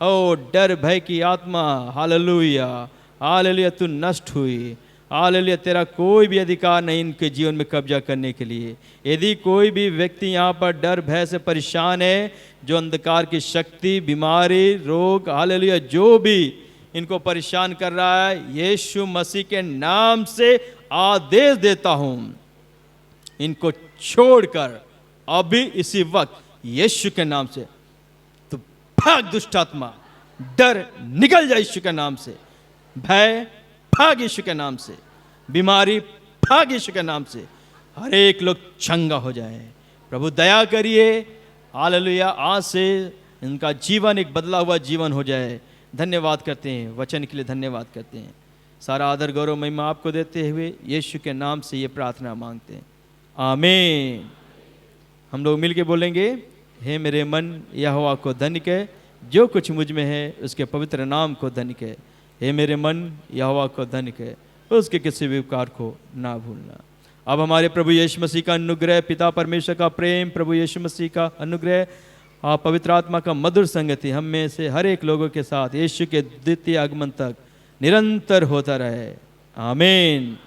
ओ डर भय की आत्मा, हालेलुया हालेलुया, तू नष्ट हुई। हालेलुया, तेरा कोई भी अधिकार नहीं इनके जीवन में कब्जा करने के लिए। यदि कोई भी व्यक्ति यहाँ पर डर भय से परेशान है, जो अंधकार की शक्ति, बीमारी, रोग, हालेलुया, जो भी इनको परेशान कर रहा है, यीशु मसीह के नाम से आदेश देता हूँ, इनको छोड़कर अभी इसी वक्त यीशु के नाम से तो भाग दुष्ट आत्मा, डर निकल जाए यीशु के नाम से, भय भाग यीशु के नाम से, बीमारी भाग यीशु के नाम से, हर एक लोग चंगा हो जाए। प्रभु दया करिए। हालेलुया, आज से इनका जीवन एक बदला हुआ जीवन हो जाए। धन्यवाद करते हैं, वचन के लिए धन्यवाद करते हैं। सारा आदर गौरव महिमा आपको देते हुए यीशु के नाम से ये प्रार्थना मांगते हैं, आमीन। हम लोग मिलके बोलेंगे, हे मेरे मन यहोवा को धन्य कह, जो कुछ मुझ में है उसके पवित्र नाम को धन्य कह। हे मेरे मन यहोवा को धन्य कह, उसके किसी भी उपकार को ना भूलना। अब हमारे प्रभु यीशु मसीह का अनुग्रह, पिता परमेश्वर का प्रेम, प्रभु यीशु मसीह का अनुग्रह, पवित्र आत्मा का मधुर संगति हम में से हर एक लोगों के साथ यीशु के द्वितीय आगमन तक निरंतर होता रहे, आमीन।